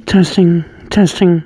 Testing, testing.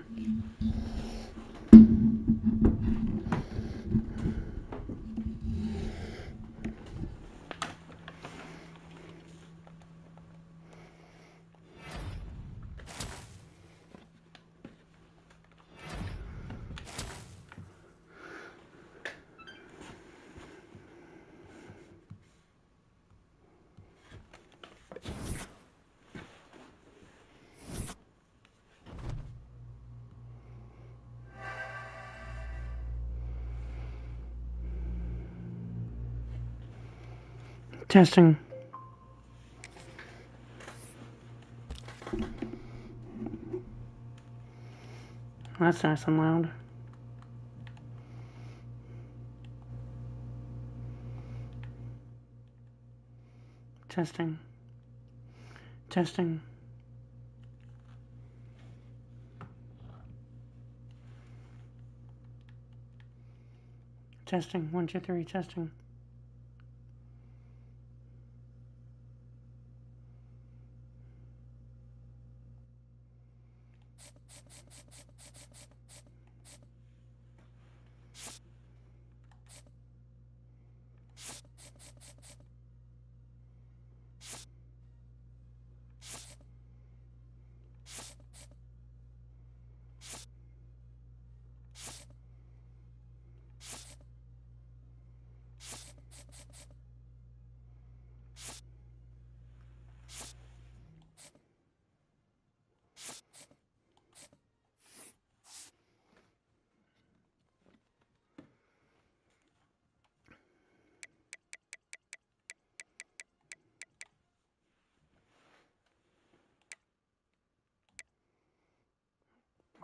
Testing. That's nice and loud. Testing. Testing. Testing. 1, 2, 3. Testing.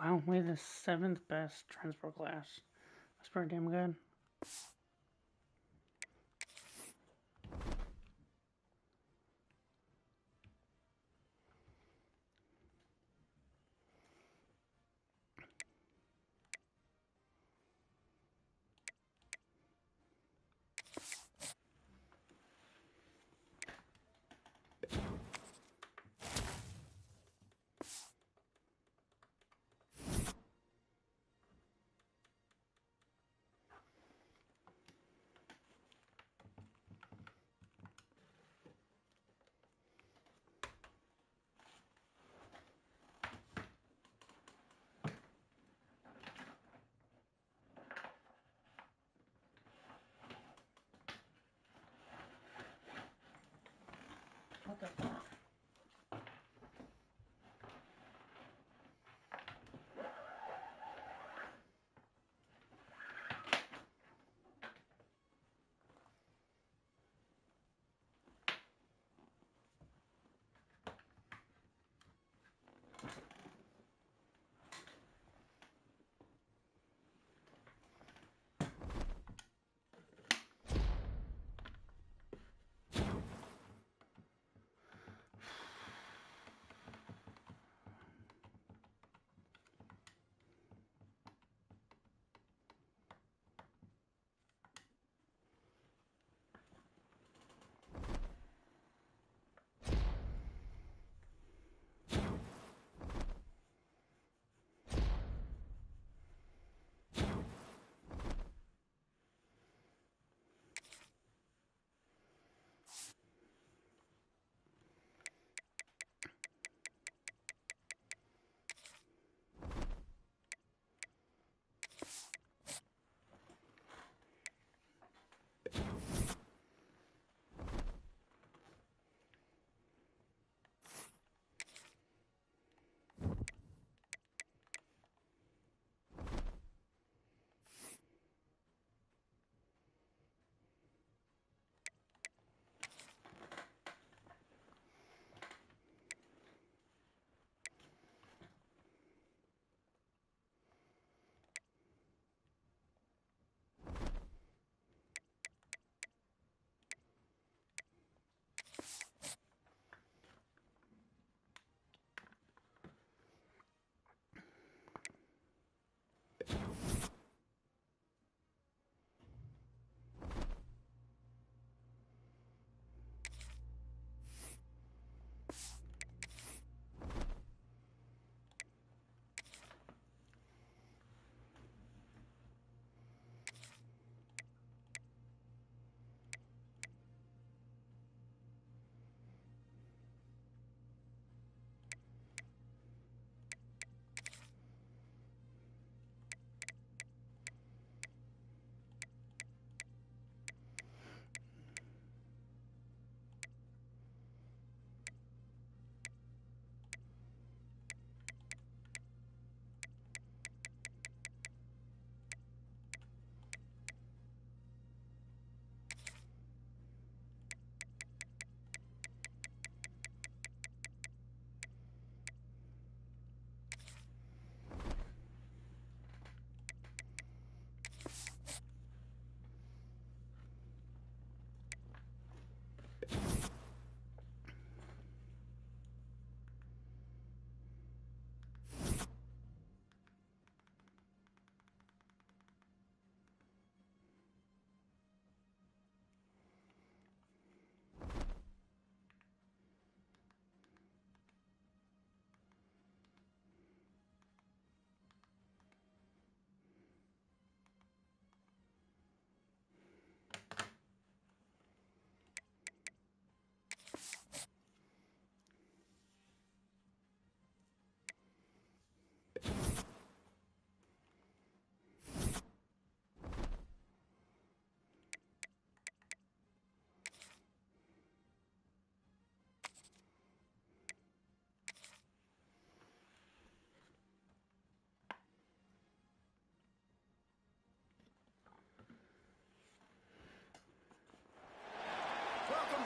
Wow, we have the 7th best transport class. That's pretty damn good.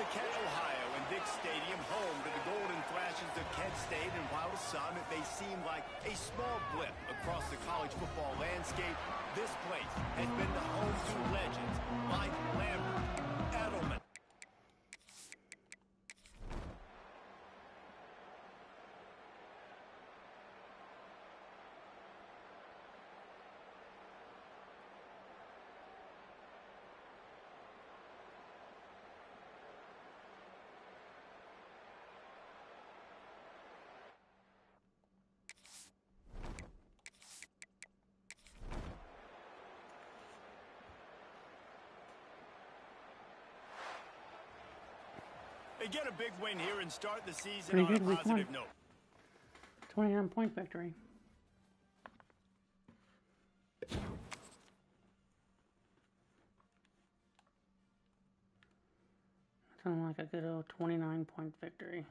to Kent, Ohio, and Dick Stadium, home to the Golden Thrashers of Kent State. And while to some it may seem like a small blip across the college football landscape, this place has been the home to legends like Lambert, Edelman. They get a big win here and start the season on a positive note. 29-point victory. Sounds like a good old 29-point victory.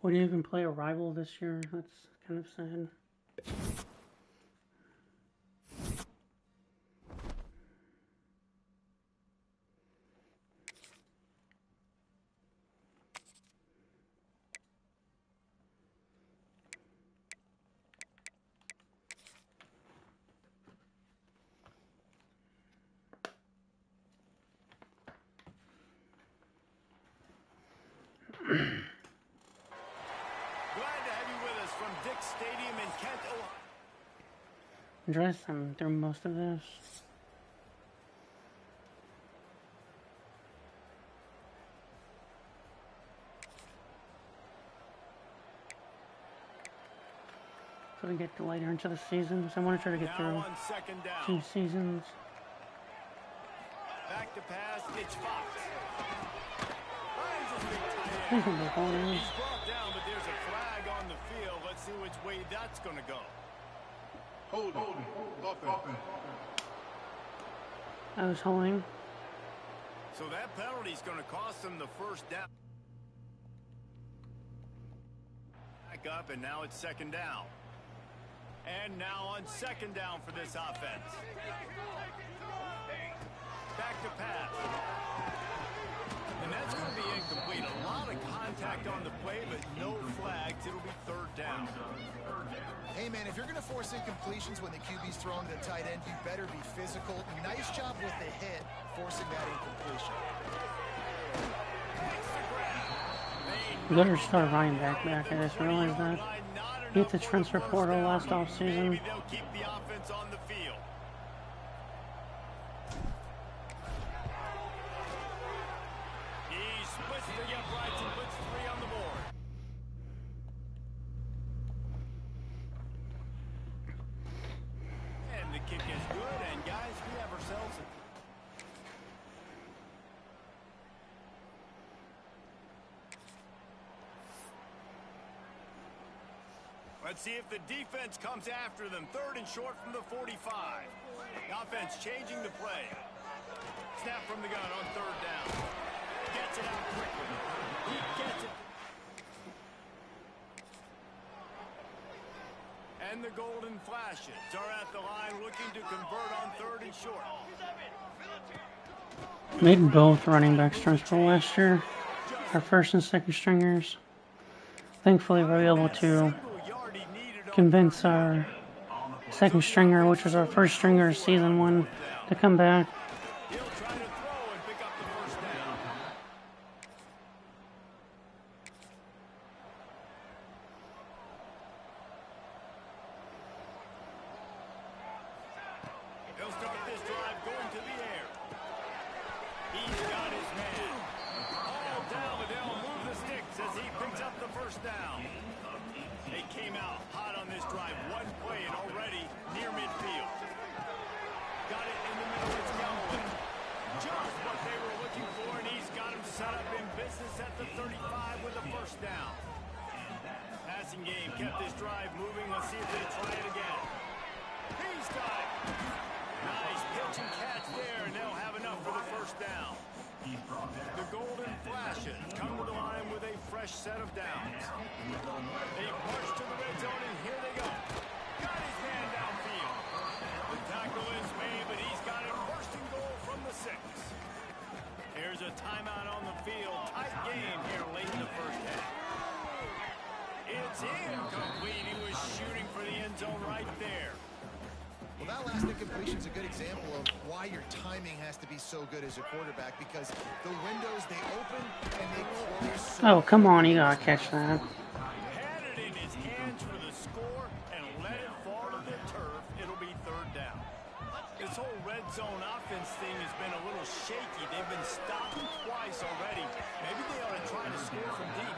Would you even play a rival this year? That's kind of sad. Stadium in Kent, Ohio. Dress them through most of this. So we get later into the season, so I want to try to get through 2 seasons. Back to pass, it's Fox. He's gonna be holding. He's brought down, but there's a flag on the field. Let's see which way that's going to go. Hold it. I was holding. So that penalty's going to cost them the first down. Back up, and now it's second down. And now on second down for this offense. Back to pass. And that's going to be incomplete. A lot of contact on the play, but no flags. It'll be third down. Hey, man, if you're going to force incompletions when the QB's throwing to the tight end, you better be physical. Nice job with the hit, forcing that incompletion. We better start Ryan back. I just realized that. He hit the transfer portal last offseason. Maybe they'll keep the offense on the field. He splits the uprights and puts 3 on the board. And the kick is good, and guys, we have ourselves a... Let's see if the defense comes after them. 3rd and short from the 45. The offense changing the play. Snap from the gun on 3rd down. Gets it out quickly. He gets it. And the Golden Flashes are at the line looking to convert on 3rd and short. Made both running backs transfer last year. Our first and second stringers. Thankfully, we were able to convince our second stringer, which was our first stringer season 1, to come back. He'll try to throw and pick up the first down. He'll start this drive going to the air. He's got his man. All down, but they'll move the sticks as he picks up the first down. They came out hot on this drive. 1 play and already near midfield. Got it in the middle. It's Galloway. Just what they were looking for, and he's got him set up in business at the 35 with a first down. Passing game kept this drive moving. Let's see if they try it again. He's got it. Nice pitch and catch there, and they'll have enough for the first down. The Golden Flashes come to the line with a fresh set of downs. They march to the red zone, and here they go. Got his man downfield. The tackle is made, but he's got it first and goal from the 6. Here's a timeout on the field. Tight game here late in the first half. It's incomplete. He was shooting for the end zone right there. Well, that last incompletion is a good example of why your timing has to be so good as a quarterback, because the windows, they open and they close. Oh, come on, you gotta catch that. Had it in his hands for the score and let it fall to the turf. It'll be 3rd down. This whole red zone offense thing has been a little shaky. They've been stopped twice already. Maybe they ought to try to score from deep.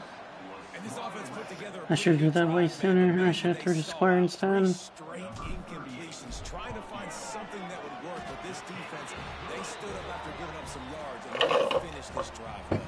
And this offense put together I should have done that way sooner. I should have threw the square instead. straight incompletions, trying to find something that would work, but this defense, they stood up after giving up some yards and they finished this drive.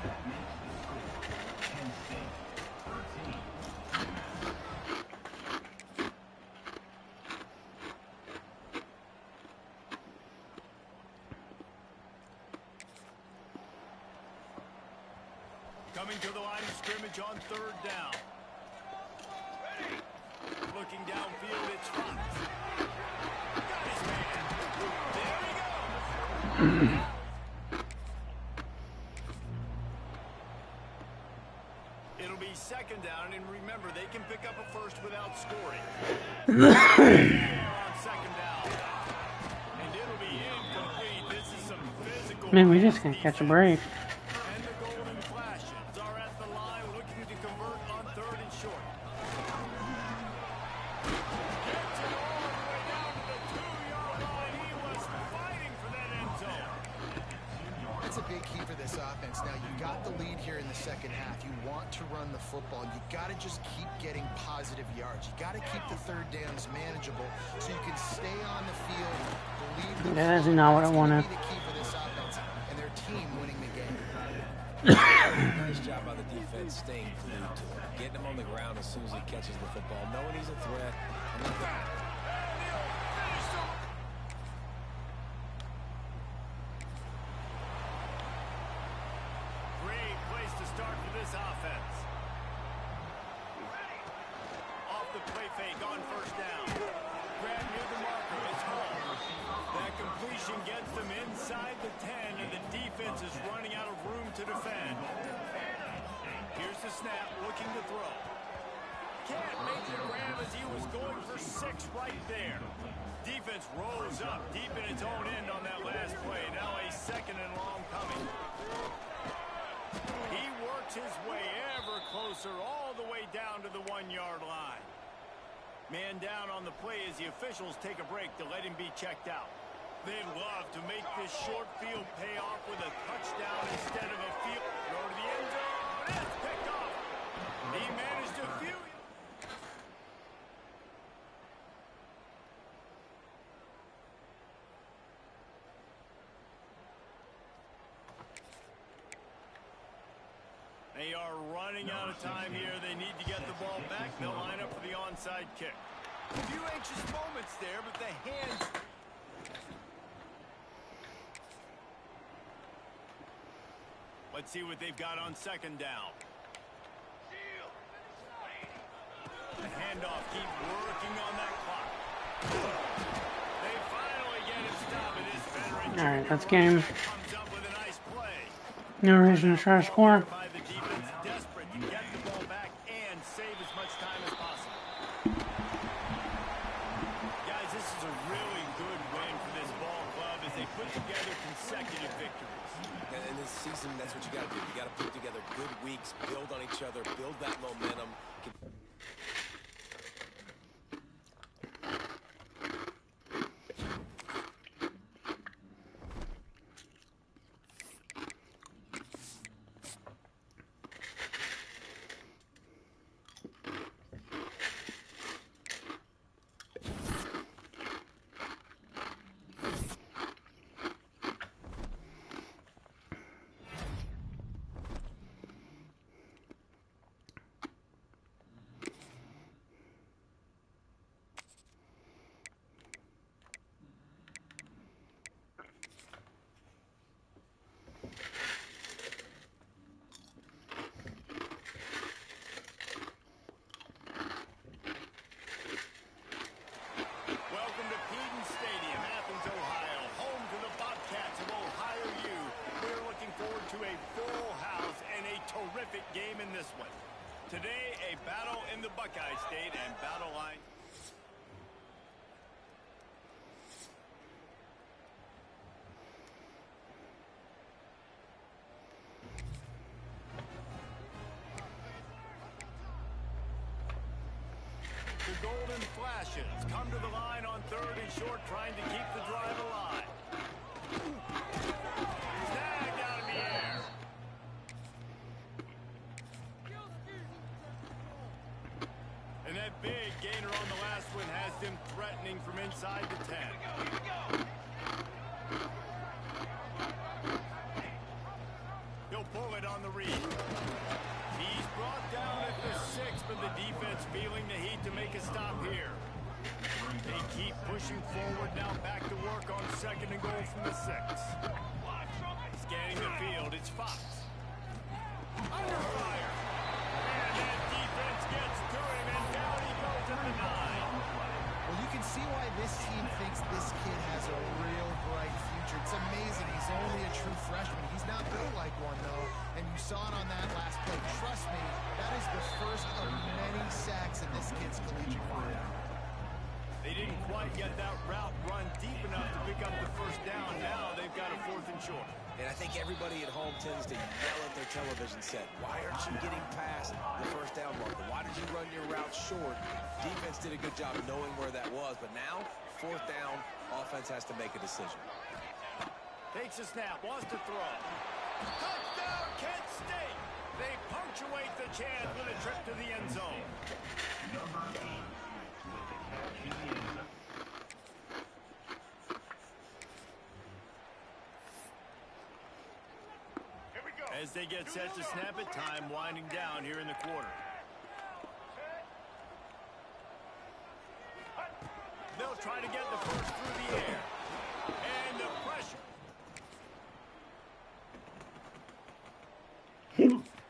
Coming to the line of scrimmage on 3rd down. Looking downfield, it's Fox. Got his man. There he goes. It'll be 2nd down, and remember, they can pick up a first without scoring. On 2nd down. And it'll be incomplete. This is some physical. Man, we just can't catch a break. And the Golden Flashes are at the line looking to convert on 3rd and short. Gets it all the way down to the 2-yard line. He was fighting for that end zone. That's a big key for this offense. Now, you got the lead here in the second half. You want to run the football. You got to just keep getting positive yards. You got to keep the 3rd downs manageable so you can stay on the field. Believe That is not what I wanted. the key for this offense and their team winning the game. Nice job by the defense staying glued to him, getting him on the ground as soon as he catches the football, knowing he's a threat. Great place to start for this offense. Off the play fake on 1st down. Grab near the marker. It's home. That completion gets them inside the 10, and the defense is running out of room to defend. Here's the snap, looking to throw. Can't make the grab as he was going for 6 right there. Defense rose up deep in its own end on that last play. Now a 2nd and long coming. He works his way ever closer all the way down to the 1-yard line. Man down on the play as the officials take a break to let him be checked out. They'd love to make this short field pay off with a touchdown instead of a field. Throw to the end zone. It's picked off. He managed a few. They are running out of time here. They need to get the ball back. They'll line up for the onside kick. A few anxious moments there, but the hands. Let's see what they've got on 2nd down. The handoff, keep working on that clock. They finally get him stopped. It is veteran. Alright, that's game. Comes up with a nice play. No reason to try to score. By the defense, desperate to get the ball back and save as much time as possible. Guys, this is a really good win for this ball club as they put together consecutive victories. And in this season, that's what you got to do. You got to put together good weeks, build on each other, build that momentum. tailgate and battle line. The golden flashes come to the line on 3rd and short, trying to keep the drive alive. Snagged out of the air. And that big gainer on the last one has them threatening from inside the 10. He'll pull it on the read. He's brought down at the 6, but the defense feeling the heat to make a stop here. They keep pushing forward now, back to work on 2nd and goal from the 6. Scanning the field, it's Fox. Under fire. And that defense gets to him, and down he goes at the 9. Well, you can see why this team thinks this kid has a real bright future. It's amazing. He's only a true freshman. He's not built like one, though, and you saw it on that last play. Trust me, that is the first of many sacks in this kid's collegiate career. They didn't quite get that route run deep enough to pick up the 1st down. Now they've got a 4th and short. And I think everybody at home tends to yell at their television set. Why aren't you getting past the 1st down marker? Why did you run your route short? Defense did a good job knowing where that was, but now 4th down, offense has to make a decision. Takes a snap, wants to throw. Touchdown, Kent State! They punctuate the chance with a trip to the end zone. As they get set to snap it, time winding down here in the quarter. They'll try to get the first through the air. And the pressure.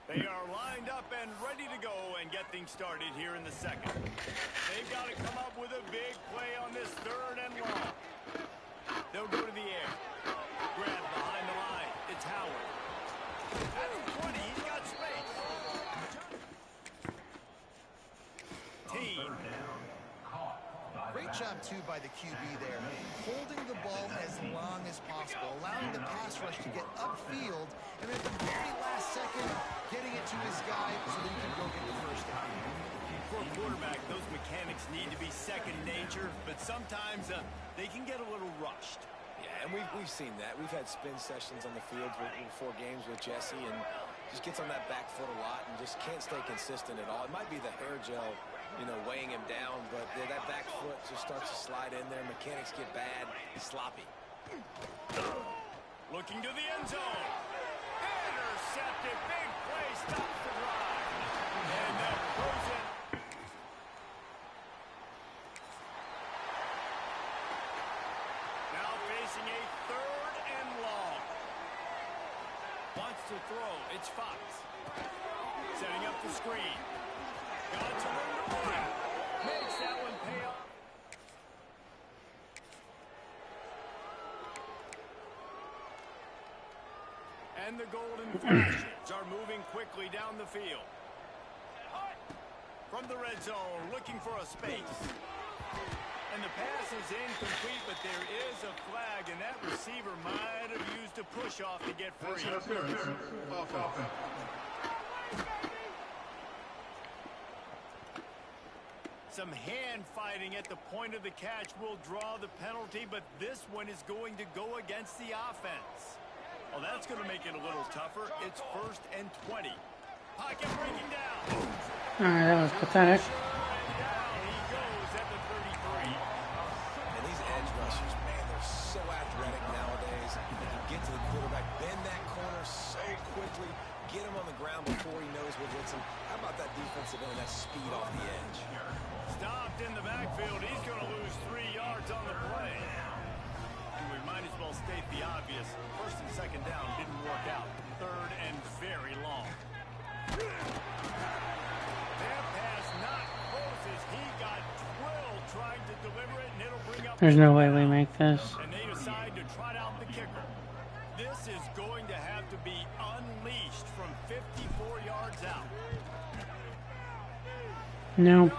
They are lined up and ready to go and get things started here in the 2nd. They've got to come up with a big play on this 3rd and long. They'll go to the air. Grab behind the line. It's Howard. At the 20, he's got space. Team. Great job, too, by the QB there. Holding the ball as long as possible, allowing the pass rush to get upfield, and at the very last second, getting it to his guy so that he can go get the 1st down. For a quarterback, those mechanics need to be second nature, but sometimes they can get a little rushed. Yeah, and we've seen that. We've had spin sessions on the field before games with Jesse, and just gets on that back foot a lot and just can't stay consistent at all. It might be the hair gel, weighing him down, but that back foot just starts to slide in there. Mechanics get bad. He's sloppy. Looking to the end zone. Intercepted. Big play. Stops the drive. And that throws it. Now facing a 3rd and long. Wants to throw. It's Fox. Setting up the screen. Got to the right. Makes that one pay off. And the golden flashes are moving quickly down the field. From the red zone, looking for a space. And the pass is incomplete, but there is a flag, and that receiver might have used a push-off to get free. Some hand fighting at the point of the catch will draw the penalty, but this one is going to go against the offense. Well, that's going to make it a little tougher. It's 1st and 20. Pocket breaking down. All right, that was pathetic. And down he goes at the 33. And these edge rushers, man, they're so athletic nowadays. They can get to the quarterback, bend that corner so quickly, get him on the ground before he knows what hits him. How about that defensive end, that speed off the edge? Stopped in the backfield. He's going to lose 3 yards on the play. And we might as well state the obvious. 1st and 2nd down didn't work out. 3rd and very long. That pass not close as he got drilled trying to deliver it, and it'll bring up. There's no way we make this. And they decide to trot out the kicker. This is going to have to be unleashed from 54 yards out. No.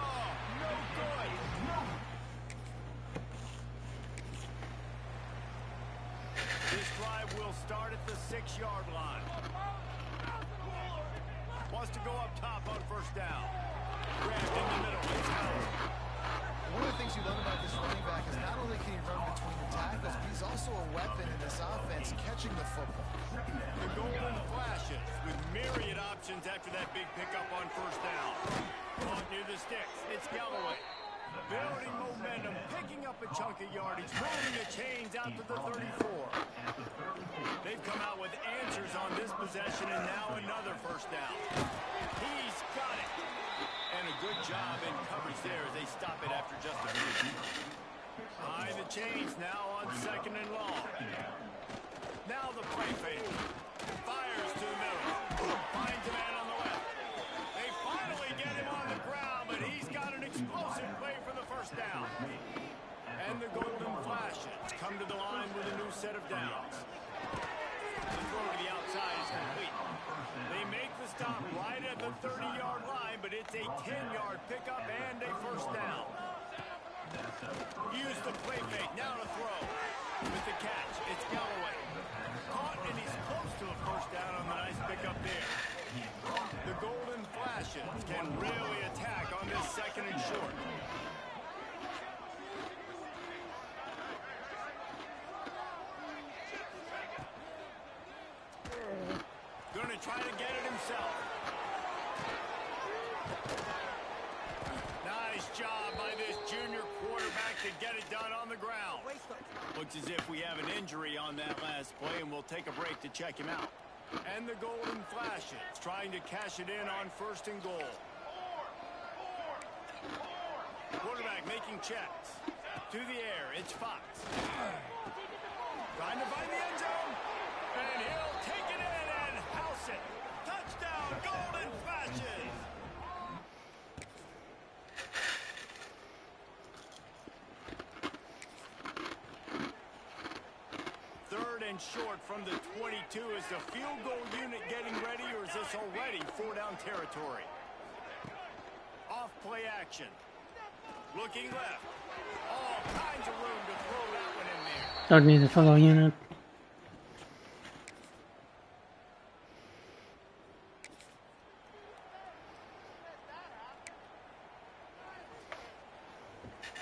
first down. Grabbed in the middle. It's held. One of the things you love about this running back is not only can he run between the tackles, but he's also a weapon in this offense catching the football. The golden flashes with myriad options after that big pickup on first down. Caught near the sticks. It's Galloway. Building momentum, picking up a chunk of yardage, moving the chains out to the 34. They've come out with answers on this possession, and now another first down. He's got it. And a good job in coverage there as they stop it after just a few. High the chains now on second and long. Now the play fake. Fires to the middle. Finds a man on the left. They finally get him on the ground, but he's got an explosive play for the first down. And the golden flashes come to the line with a new set of downs. The throw to the outside is complete. They make the stop right at the 30-yard line, but it's a 10-yard pickup and a first down. Use the play fake. Now to throw. With the catch, it's Galloway. Caught, and he's close to a first down on the nice pickup there. The golden flashes can really attack on this second and short. Going to try to get it himself. Nice job by this junior quarterback to get it done on the ground. Looks as if we have an injury on that last play, and we'll take a break to check him out. And the golden flashes trying to cash it in on first and goal. Quarterback making checks. To the air, it's Fox. Trying to find the end zone. And he'll take it in and house it. Touchdown, golden flashes. Third and short from the 22. Is the field goal unit getting ready, or is this already 4-down territory? Off play action. Looking left. All kinds of room to throw that one in there. Don't need the field goal unit.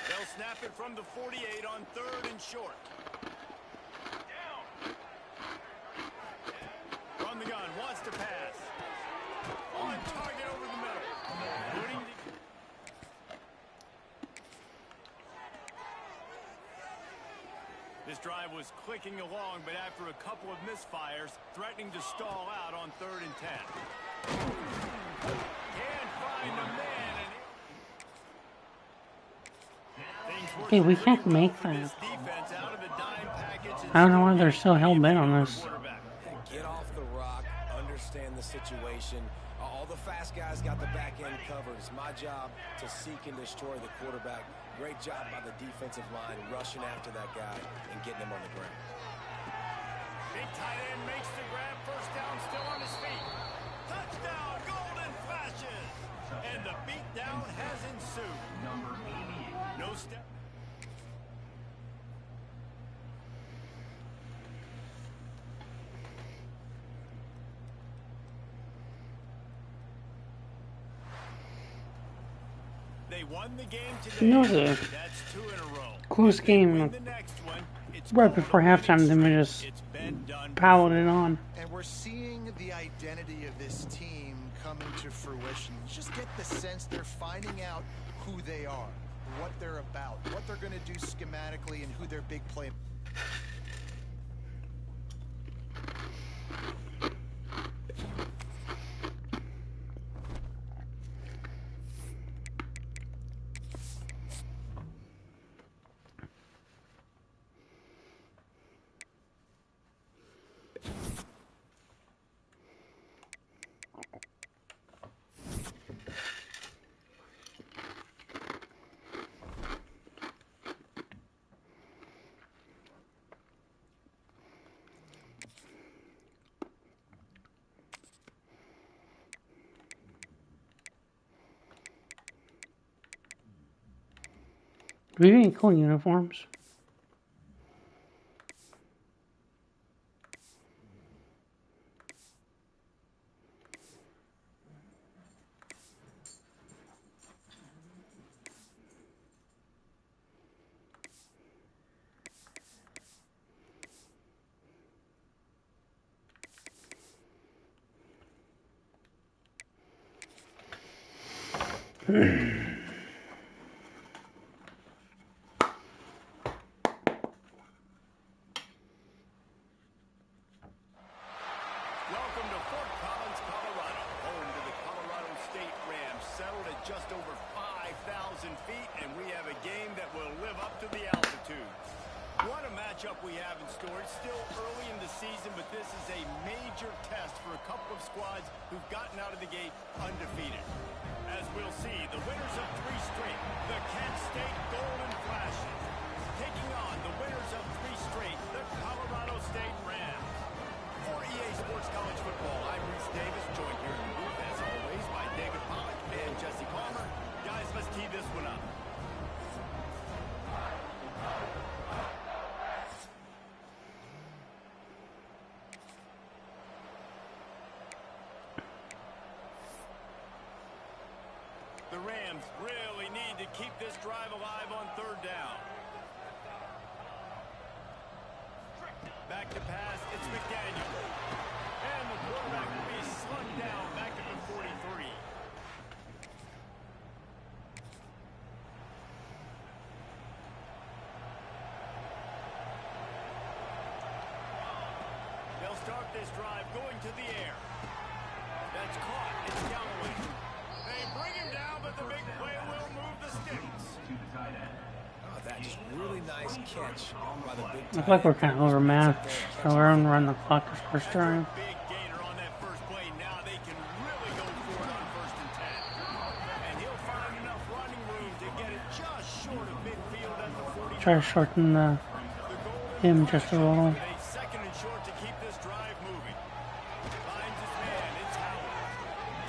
They'll snap it from the 48 on third and short. From the gun, wants to pass. On target over the middle. This drive was clicking along, but after a couple of misfires, threatening to stall out on third and 10. Can't find the man. Hey, we can't make that. I don't know why they're still hell-bent on this. Get off the rock, understand the situation. All the fast guys got the back end covered. It's my job to seek and destroy the quarterback. Great job by the defensive line rushing after that guy and getting him on the ground. Big tight end makes the grab. First down, still on his feet. Touchdown, golden flashes. And the beatdown has ensued. No step. They won the game today. You know, the That's 2 in a row. close game The next one, it's right before halftime, then we just it's been done. piled it on. And we're seeing the identity of this team coming to fruition. You just get the sense they're finding out who they are, what they're about, what they're going to do schematically, and who their big play. Do we have any cool uniforms? Welcome to Fort Collins, Colorado, home to the Colorado State Rams, settled at just over 5,000 feet, and we have a game that will live up to the altitude. What a matchup we have in store. It's still early in the season, but this is a major test for a couple of squads who've gotten out of the gate undefeated. As we'll see, the winners of 3 straight, the Kent State Golden Flashes, taking on the winners of 3 straight, the Colorado State Rams. For EA Sports College Football, I'm Reese Davis, joined here in the booth, as always, by David Pollack and Jesse Palmer. Guys, let's tee this one up. The Rams really need to keep this drive alive on 3rd down. Back to pass, it's McDaniel. And the quarterback will be slugged down back at the 43. They'll start this drive going to the air. That's caught. It's Galloway. They bring him down, but the big play will move the sticks. Oh, that's really nice catch by the big Looks like we're kind of overmatched, so we're going to run the clock this first drive. Big gainer on that first play. Now they can really go for it on 1st and 10. And he'll find enough running room to get it just short of midfield at the 40. Try to shorten him just a little. A 2nd and short to keep this drive moving. Finds his man. It's Howard.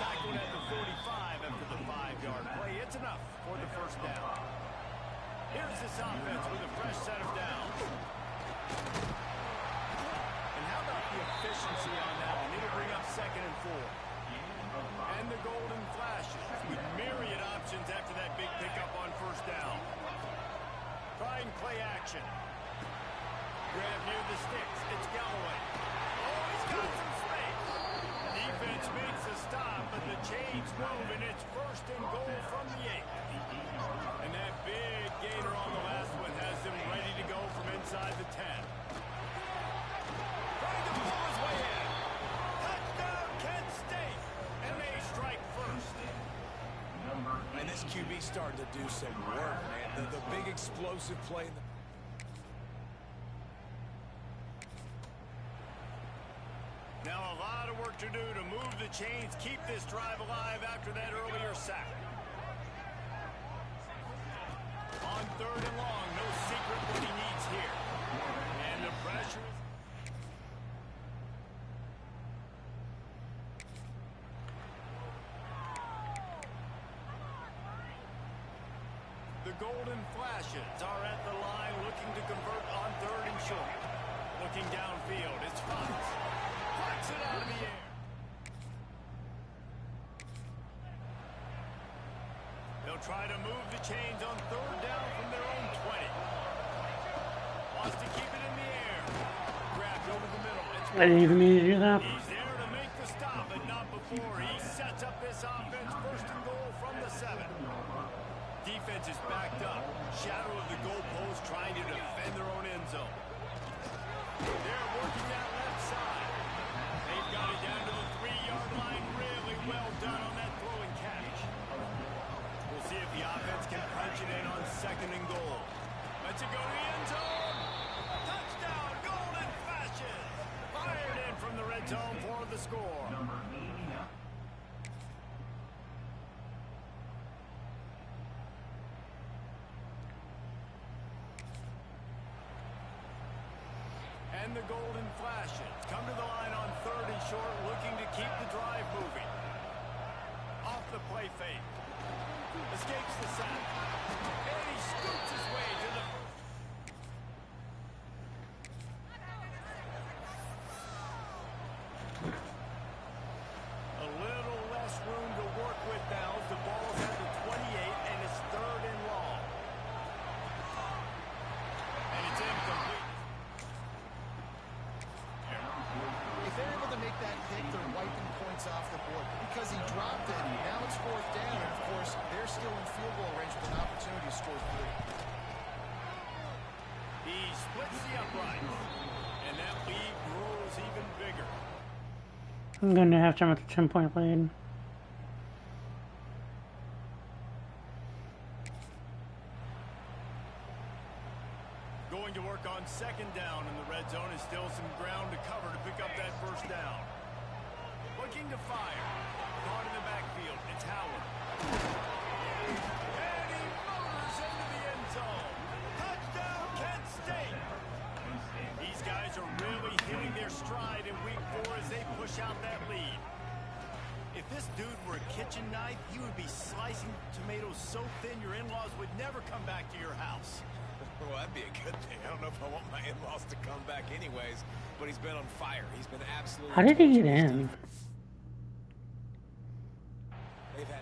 Tackled at the 45 after the 5-yard play. It's enough for the 1st down. Here's this offense with a fresh set of downs. And how about the efficiency on that one? It'll bring up 2nd and 4. And the Golden Flashes with myriad options after that big pickup on 1st down. Trying play action. Grab near the sticks. It's Galloway. Oh, he's got some space. Defense makes a stop, but the chains move, and it's 1st and goal from the 8. And that big gainer on the last one has him ready to go from inside the 10. Trying to pull his way in. Touchdown, Kent State. And they strike first. And this QB starting to do some work, man. The big explosive play. Now a lot of work to do to move the chains, keep this drive alive after that earlier sack. On 3rd and long, no secret what he needs here. And the pressure is... The Golden Flashes are at the line looking to convert on 3rd and short. Looking downfield, it's Fox. Flicks it out of the air. They'll try to move the chains on 3rd down from their own 20. Wants to keep it in the air. Grabbed over the middle. It's I didn't even mean to do that. He's there to make the stop, but not before. He sets up this offense 1st and goal from the 7. Defense is backed up. Shadow of the goalpost trying to defend their own end zone. They're working that left side. They've got it down to the 3-yard line. Really well done on that throw and catch. We'll see if the offense can punch it in on 2nd and goal. Let's it go to the end zone. Touchdown, Golden Flashes. Fired in from the red zone for the score. And the Golden Flashes come to the line on 3rd and short, looking to keep the drive moving. Off the play fake. Escapes the sack. And he scoots his way to the... A little less room to work with now as the ball's at the 28 and it's 3rd and long. And it's incomplete. If they're able to make that pick, they're wiping points off the board because he dropped it. Now it's 4th down, and of course, their I'm going to halftime with a 10-point lead. Going to work on second down in the red zone is still some ground to cover to pick up that first down. Looking to fire. Caught in the backfield. It's Howard. And he motors into the end zone. Touchdown, Kent State. These guys are really hitting their stride in week 4 as they push out that lead. If this dude were a kitchen knife, you would be slicing tomatoes so thin your in-laws would never come back to your house. Well, that'd be a good thing. I don't know if I want my in-laws to come back anyways, but he's been on fire. He's been absolutely... How did he get in? They've had...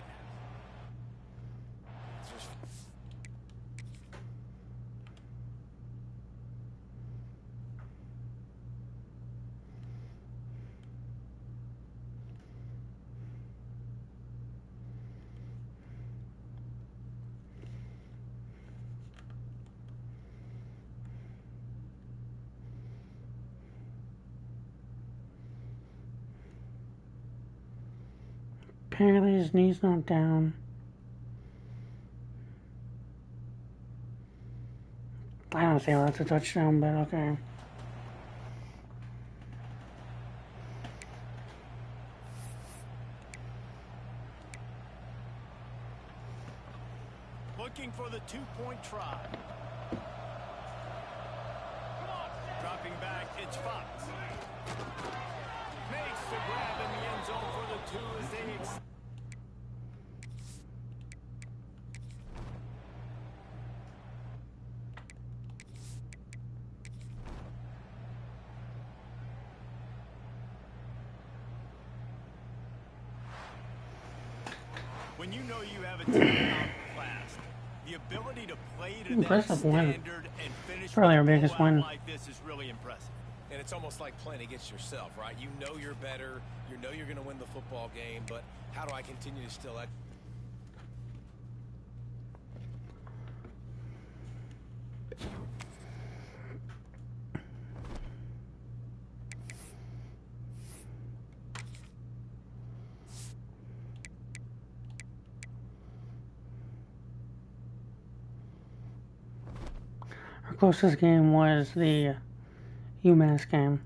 Apparently his knee's not down. I don't think that's a touchdown, but okay. Looking for the 2-point try. Dropping back, it's Fox. Makes the grab in the end zone for the 2 as they... When you know you have a team outclassed, the ability to play to that standard and finish probably our biggest win like this is really impressive. And it's almost like playing against yourself, right? You know you're better. You know you're going to win the football game, but how do I continue to still... Our closest game was the UMass game.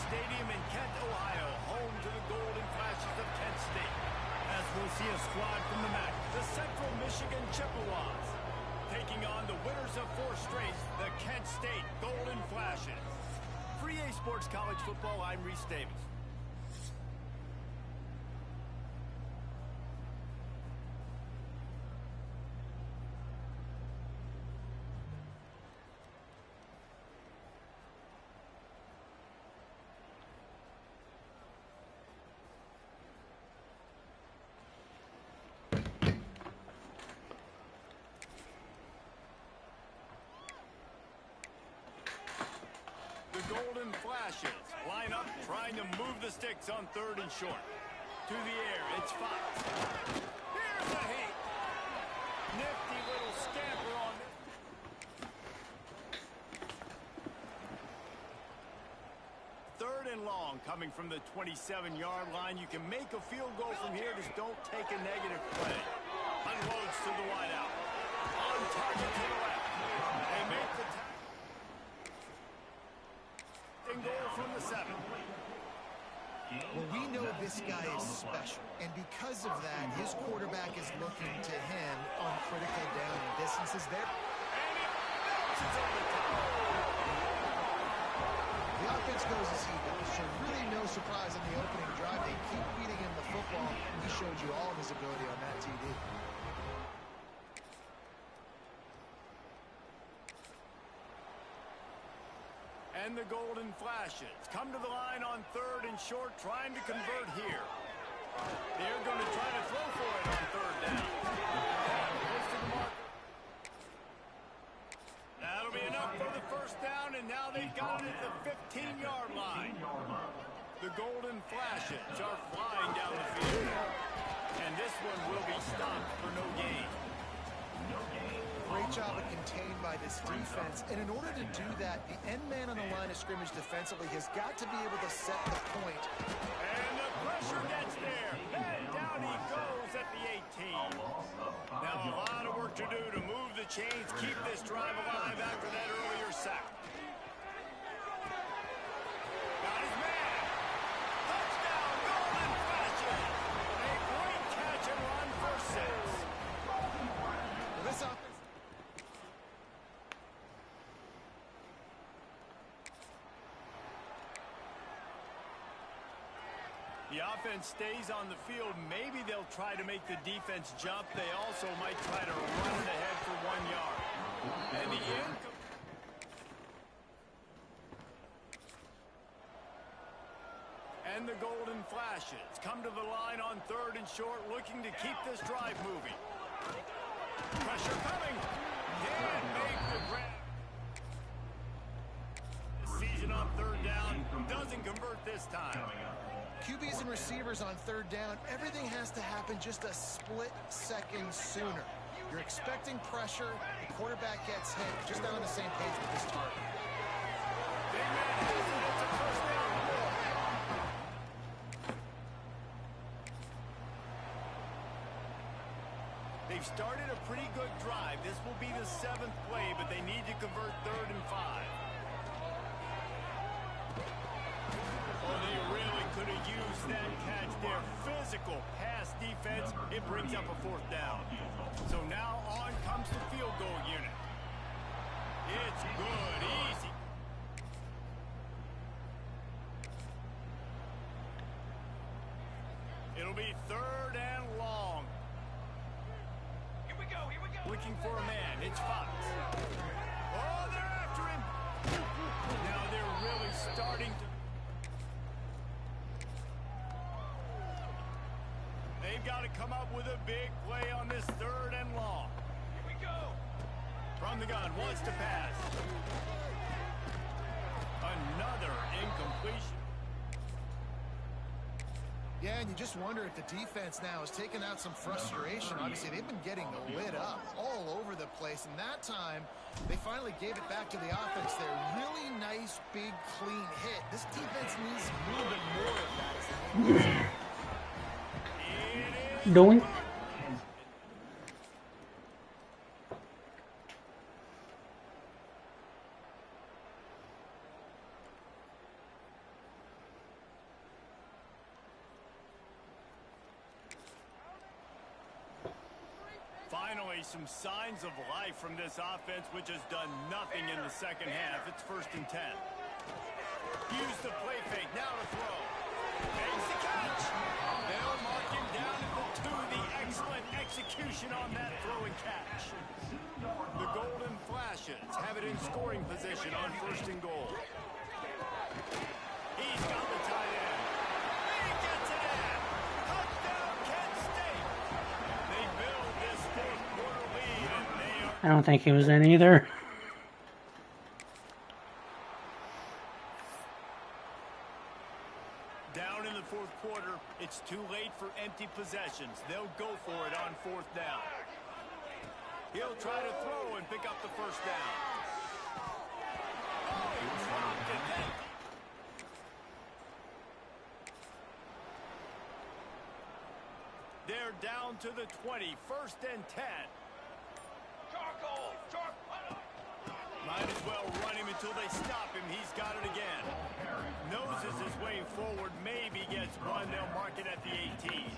Stadium in Kent, Ohio, home to the Golden Flashes of Kent State. As we'll see a squad from the MAC, the Central Michigan Chippewas, taking on the winners of 4 straight, the Kent State Golden Flashes. For EA Sports College Football, I'm Reese Davis. golden flashes. Line up, trying to move the sticks on 3rd and short. To the air, it's Fox. Here's a hit. Nifty little scamper on this. 3rd and long coming from the 27-yard line. You can make a field goal from here. Just don't take a negative play. Unloads to the wideout. On target to the left. They make the tackle. And goal from the 7. Well, we know this guy is special, and because of that, his quarterback is looking to him on critical down and distances there. The offense goes as he goes, so really no surprise on the opening drive. They keep feeding him the football, and he showed you all of his ability on that TD. And the golden flashes come to the line on 3rd and short, trying to convert here. They're going to try to throw for it on 3rd down. Close to the mark. That'll be enough for the 1st down, and now they've got it at the 15-yard line. The golden flashes are flying down the field. And this one will be stopped for no gain. Great job of contained by this defense, and in order to do that, the end man on the line of scrimmage defensively has got to be able to set the point. And the pressure gets there. And down he goes at the 18. Now a lot of work to do to move the chains, keep this drive alive after that earlier sack. Got his man. Touchdown, golden flashes. A great catch and run for 6. This offense. The offense stays on the field. Maybe they'll try to make the defense jump. They also might try to run it ahead for 1 yard. And the And the golden flashes come to the line on 3rd and short, looking to keep this drive moving. Pressure coming. Can't make the grab. The season on 3rd down doesn't convert this time. QBs and receivers on 3rd down, everything has to happen just a split second sooner. You're expecting pressure, the quarterback gets hit, just not on the same page with this target. Big man has it, it's a 1st down. They've started a pretty good drive. This will be the 7th play, but they need to convert 3rd and 5. Oh, they really could have used that catch there. Physical pass defense. It brings up a 4th down. So now on comes the field goal unit. It's good, easy. It'll be 3rd and long. Here we go. Looking for a man. It's Fox. Oh, they're after him. Now they're really starting to. They've got to come up with a big play on this 3rd and long. Here we go. From the gun, wants to pass. Another incompletion. Yeah, and you just wonder if the defense now has taken out some frustration. Obviously, they've been getting lit up all over the place, and that time, they finally gave it back to the offense there. Really nice, big, clean hit. This defense needs a little bit more of that as the game goes on. Doink. Finally, some signs of life from this offense, which has done nothing in the 2nd half. It's 1st and 10. Use the play fake, now to throw. Makes the catch. They'll mark him down at the 2. The excellent execution on that throw and catch. The golden flashes have it in scoring position on 1st and goal. He's got the tight end. He gets it in. Touchdown, Kent State. They build this 4th quarter lead, and they are. I don't think he was in either. Down in the fourth quarter, it's too late for empty possessions. They'll go for it on fourth down. He'll try to throw and pick up the first down. Oh, he dropped it. They're down to the 20, 1st and 10. Might as well run him until they stop him. He's got it again. Noses his way forward, maybe gets one. They'll mark it at the 18.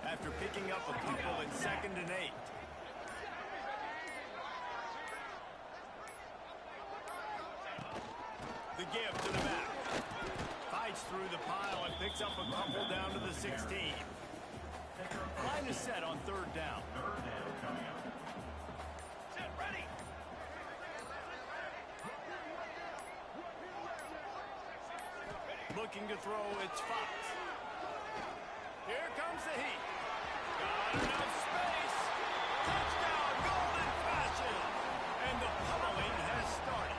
After picking up a couple in 2nd and 8. The give to the back. Fights through the pile and picks up a couple down to the 16. Line is set on 3rd down. Set, ready. Looking to throw, it's Fox. Here comes the heat. Got enough space. Touchdown, golden fashion. And the pummeling has started.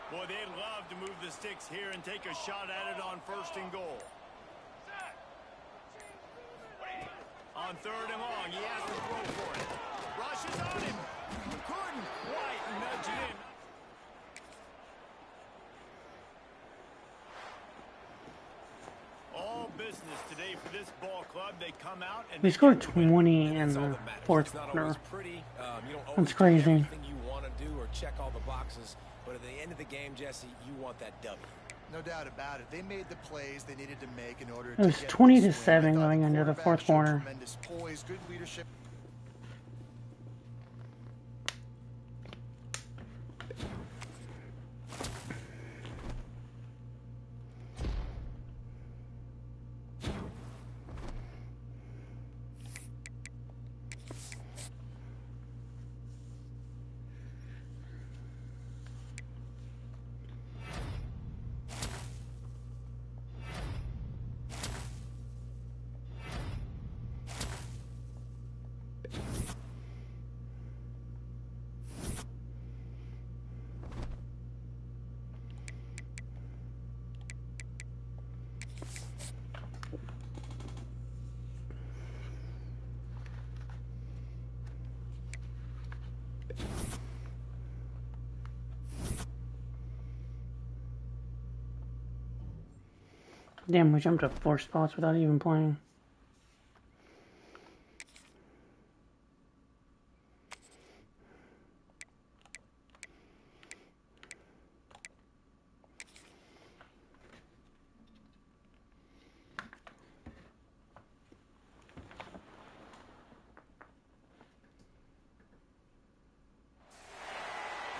Boy, they'd love to move the sticks here and take a shot at it on 1st and goal. On 3rd and long, he has to throw for it. Rushes on him. Couldn't quite nudge it in. All business today for this ball club. They come out and We scored 20 in the fourth quarter. That's crazy. You want to do or check all the boxes, but at the end of the game, Jesse, you want that W. No doubt about it. They made the plays they needed to make in order It to was get 20-7 going into the fourth quarter. Tremendous poise, good leadership. Damn, we jumped up 4 spots without even playing.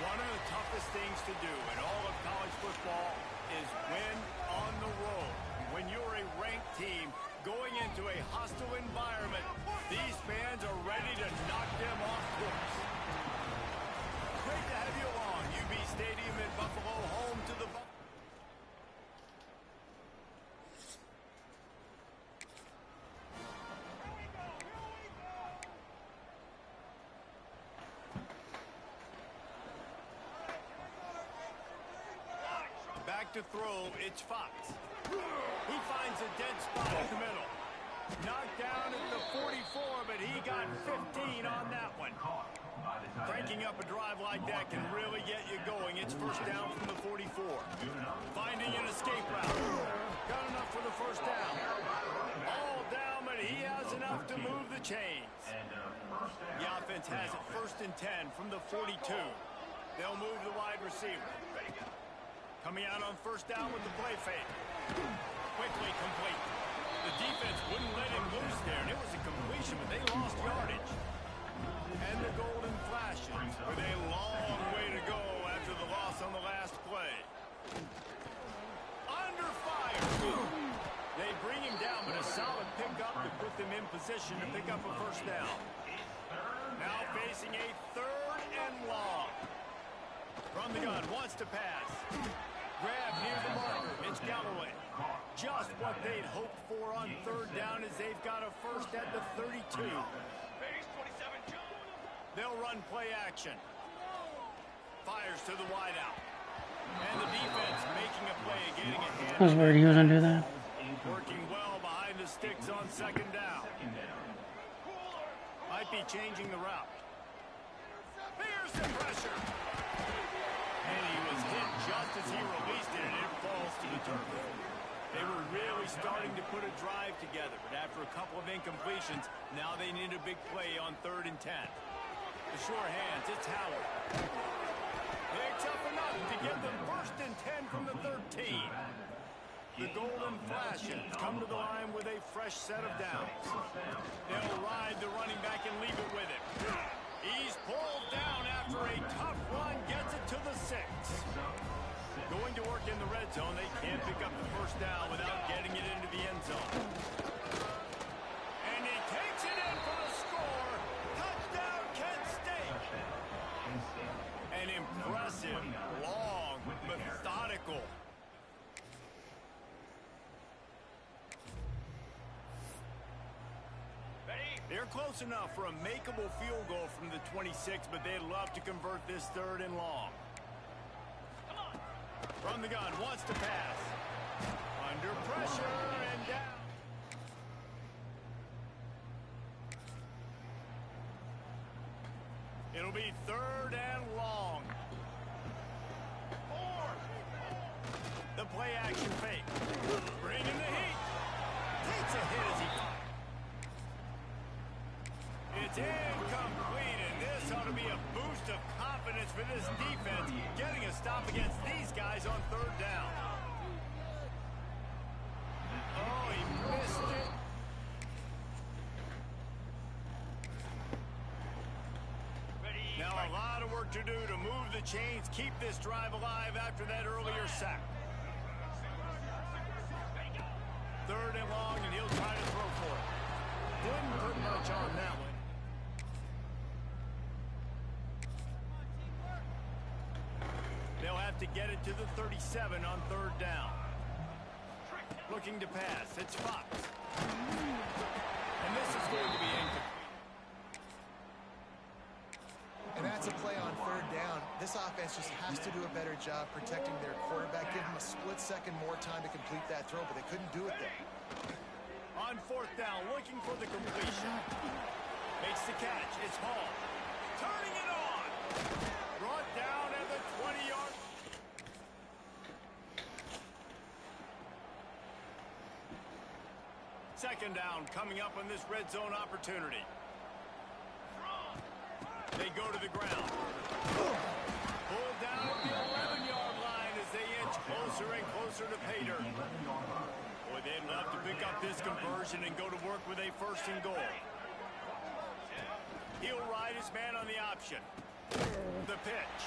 One of the toughest things to do in all of college football is win on the road. When you're a ranked team going into a hostile environment, these fans are ready to knock them off course. Great to have you along. UB Stadium in Buffalo, home to the Buffalo. Back to throw, it's Fox. He finds a dead spot in the middle. Knocked down at the 44, but he got 15 on that one. Cranking up a drive like that can really get you going. It's 1st down from the 44. Finding an escape route. Got enough for the 1st down. All down, but he has enough to move the chains. The offense has it 1st and 10 from the 42. They'll move the wide receiver. Coming out on 1st down with the play fake. Quickly complete. The defense wouldn't let him loose there, and it was a completion, but they lost yardage. And the golden flashes with a long way to go after the loss on the last play. Under fire. They bring him down, but a solid pickup to put them in position to pick up a 1st down. Now facing a 3rd and long. From the gun, wants to pass. Grab near the marker. It's Galloway. Just what they'd hoped for on 3rd down as they've got a 1st at the 32. They'll run play action. Fires to the wideout. And the defense making a play, getting a hand. I was worried he was going to do that. Working well behind the sticks on second down. Might be changing the route. Here's the pressure. And he was hit just as he released it, and it falls to the turf. They were really starting to put a drive together, but after a couple of incompletions, now they need a big play on 3rd and 10. The sure hands, it's Howard. Picks up enough to get them 1st and 10 from the 13. The Golden Flashes come to the line with a fresh set of downs. They'll ride the running back and leave it with him. He's pulled down after a tough run, gets it to the 6. Going to work in the red zone, they can't pick up the 1st down without getting it into the end zone. And he takes it in for the score. Touchdown, Kent State. An impressive, long, methodical. They're close enough for a makeable field goal from the 26, but they'd love to convert this 3rd and long. From the gun, wants to pass. Under pressure and down. It'll be 3rd and long. The play action fake. Bringing the heat. Takes a hit as he fires. It's incomplete, and this ought to be a boost of confidence for this defense, getting a stop against these guys on 3rd down. Oh, he missed it. Now a lot of work to do to move the chains, keep this drive alive after that earlier sack. 3rd and long, and he'll try to throw for it. Didn't put much on that one. They'll have to get it to the 37 on 3rd down. Looking to pass. It's Fox. And this is going to be incomplete. And that's a play on 3rd down. This offense just has to do a better job protecting their quarterback. Give him a split second more time to complete that throw, but they couldn't do it there. On 4th down, looking for the completion. Makes the catch. It's Hall. Turning it on. Brought down at the 20-yard. Second down coming up on this red zone opportunity. They go to the ground. Pulled down at the 11-yard line as they inch closer and closer to pay dirt. Boy, they'd love to pick up this conversion and go to work with a 1st and goal. He'll ride his man on the option. The pitch.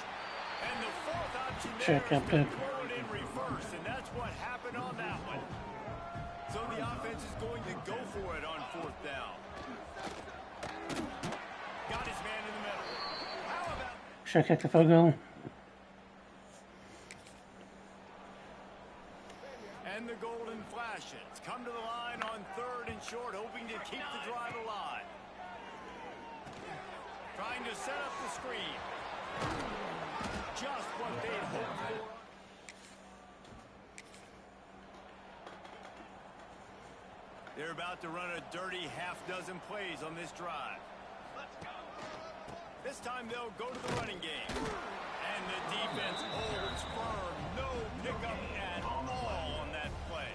And the 4th option there is to throw it in reverse, and that's what happened on that one. So the offense is going to go for it on 4th down. Got his man in the middle. How about... Should I kick the field goal? And the Golden Flashes come to the line on 3rd and short, hoping to keep the drive alive. Trying to set up the screen. Just what they'd hoped for. They're about to run a dirty half-dozen plays on this drive. This time they'll go to the running game. And the defense holds firm. No pickup at all on that play.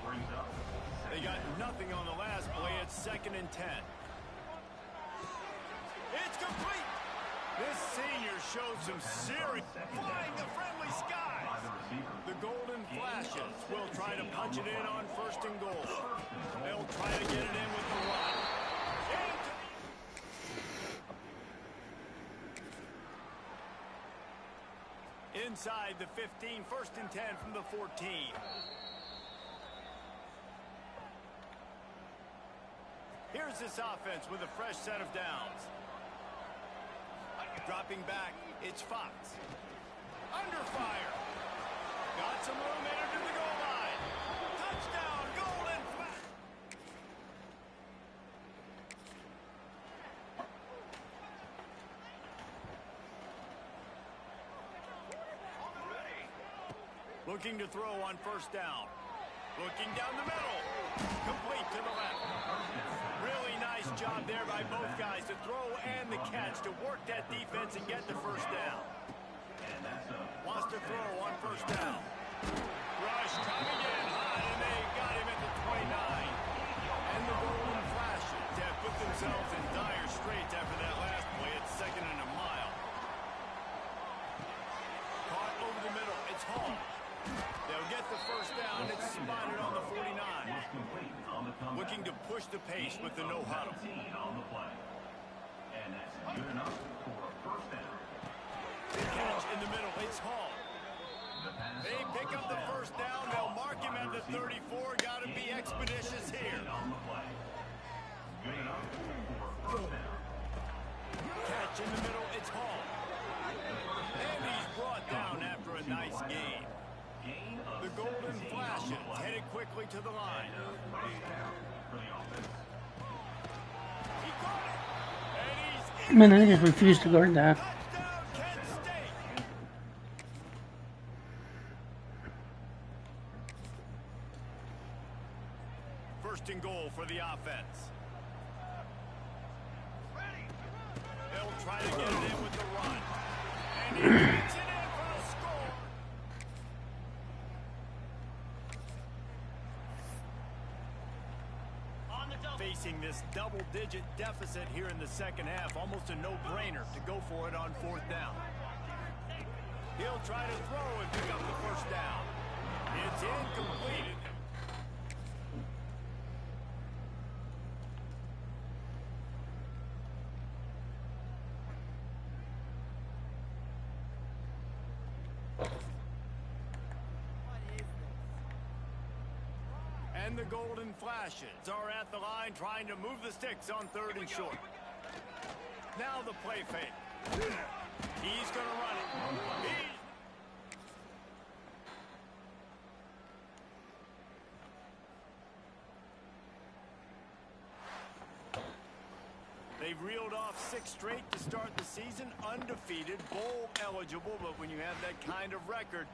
They got nothing on the last play. It's 2nd and 10. It's complete. This senior showed some serious flying the friendly skies. The Golden Flashes will try to punch it in on 1st and goal. They'll try to get it in with the run. Inside the 15, 1st and 10 from the 14. Here's this offense with a fresh set of downs. Dropping back, it's Fox. Under fire. Got some room entered to the goal line. Touchdown, Golden Flash. Looking to throw on first down. Looking down the middle. Complete to the left. Really nice job there by both guys to throw and the catch to work that defense and get the first down. Wants to throw on first down. Rush coming in high, and they got him at the 29. And the golden flashes have put themselves in dire straits after that last play. It's 2nd and a mile. Caught over the middle. It's Hall. They'll get the first down. It's spotted on the 49. Looking to push the pace with the no-huddle. Catch in the middle. It's Hall. They pick up the first down. They'll mark him at the 34. Got to be expeditious here. Catch in the middle. It's Hall. And he's brought down after a nice gain. The golden flashes headed quickly to the line. He caught it. And he's in. Man, I just refused to guard that. Touchdown, Kent State. First and goal for the offense. They'll try to get it in with the run. And he gets it in for a score. Facing this double-digit deficit here in the second half, almost a no-brainer to go for it on 4th down. He'll try to throw and pick up the first down. It's incomplete. And the golden flashes are at the line trying to move the sticks on 3rd and short. Now the play fake. He's going to run it. They've reeled off 6 straight to start the season, undefeated, bowl eligible, but when you have that kind of record,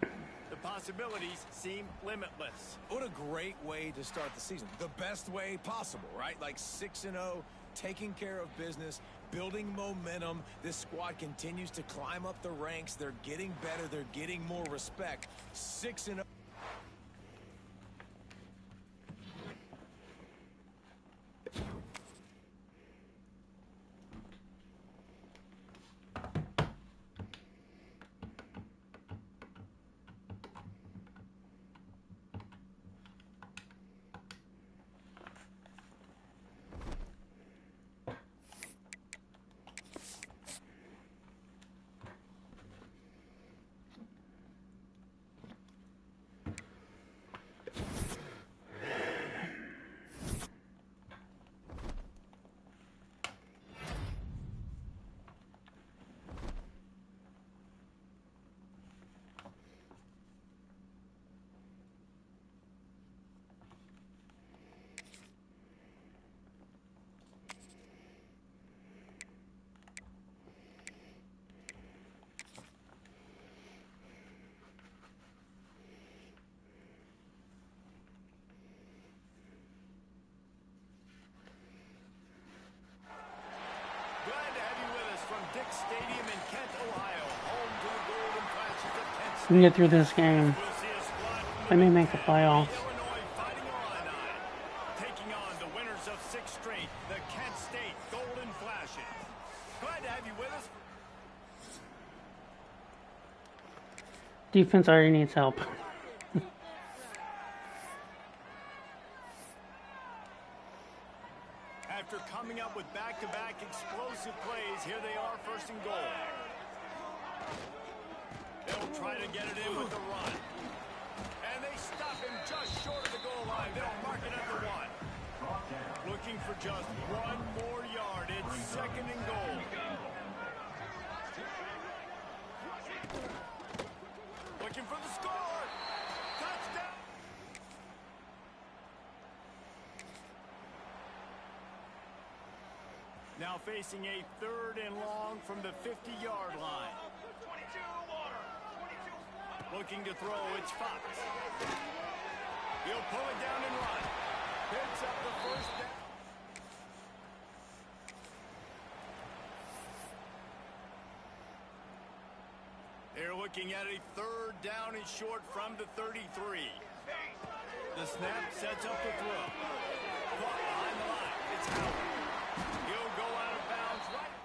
the possibilities seem limitless. What a great way to start the season. The best way possible, right? Like 6-0, taking care of business, building momentum. This squad continues to climb up the ranks. They're getting better. They're getting more respect. 6-0. Stadium in Kent, Ohio, home to the Golden Flashes of Kent State. We can get through this game. We'll see a squad Let me make the playoffs. Illinois Fighting Illini, taking on the winners of 6 straight, the Kent State Golden Flashes. Glad to have you with us. Defense already needs help. After coming up with back-to-back explosive plays, here they are, 1st and goal. They'll try to get it in with the run. And they stop him just short of the goal line. They'll mark it at the 1. Looking for just 1 more yard. It's 2nd and goal. Looking for the score. Touchdown. Now facing a 3rd and long from the 50-yard line. Looking to throw, it's Fox. He'll pull it down and run. Picks up the first down. They're looking at a third down and short from the 33. The snap sets up the throw. Caught behind the line. It's out. He'll go out of bounds right.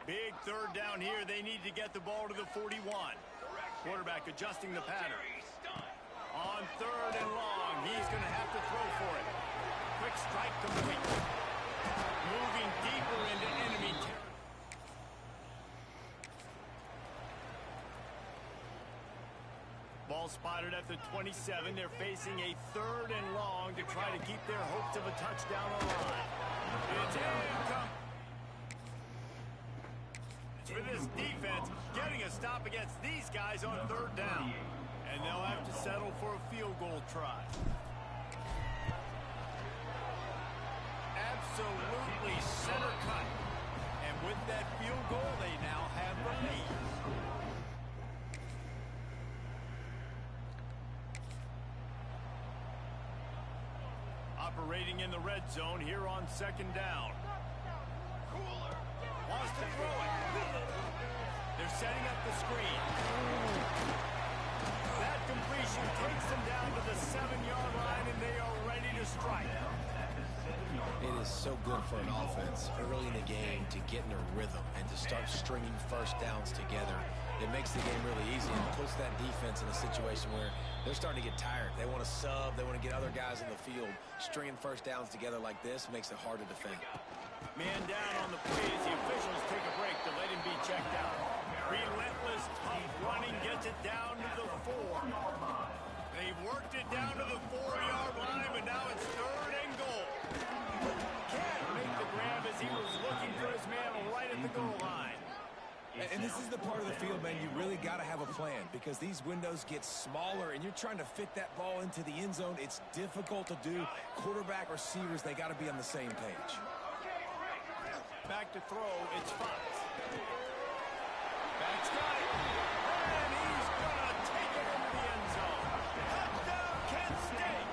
Big third down here. They need to get the ball to the 41. Quarterback adjusting the pattern. On third and long, he's going to have to throw for it. Quick strike complete. Moving deeper into enemy territory. Ball spotted at the 27. They're facing a third and long to try to keep their hopes of a touchdown alive. It's incomplete. For this defense, getting a stop against these guys on third down. And they'll have to settle for a field goal try. Absolutely center cut. And with that field goal, they now have the lead. Operating in the red zone here on second down. Wants to throw it. They're setting up the screen. That completion takes them down to the 7-yard line, and they are ready to strike. It is so good for an offense early in the game to get in a rhythm and to start stringing first downs together. It makes the game really easy and puts that defense in a situation where they're starting to get tired. They want to sub. They want to get other guys in the field. Stringing first downs together like this makes it hard to defend. Man down on the play as the officials take a break to let him be checked out. Relentless, tough running gets it down to the 4. They've worked it down to the 4-yard line, but now it's third and goal. Can't make the grab as he was looking for his man right at the goal line. And this is the part of the field, man, you really got to have a plan because these windows get smaller and you're trying to fit that ball into the end zone. It's difficult to do. Quarterback, receivers, they got to be on the same page. Back to throw, it's Fox. Back's got it. And he's going to take it into the end zone. Touchdown, Kent State.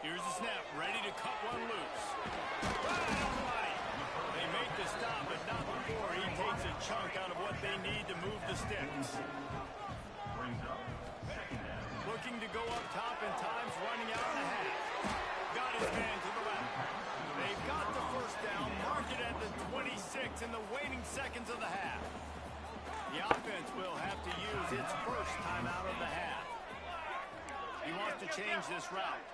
Here's the snap, ready to cut one loose. Right on the money. They make the stop, but not before he takes a chunk out of what they need to move the sticks. Looking to go up top in times, running out in the half. Got his man to the left. They've got the first down, mark it at the 26 in the waiting seconds of the half. The offense will have to use its first time out of the half. He wants to change this route.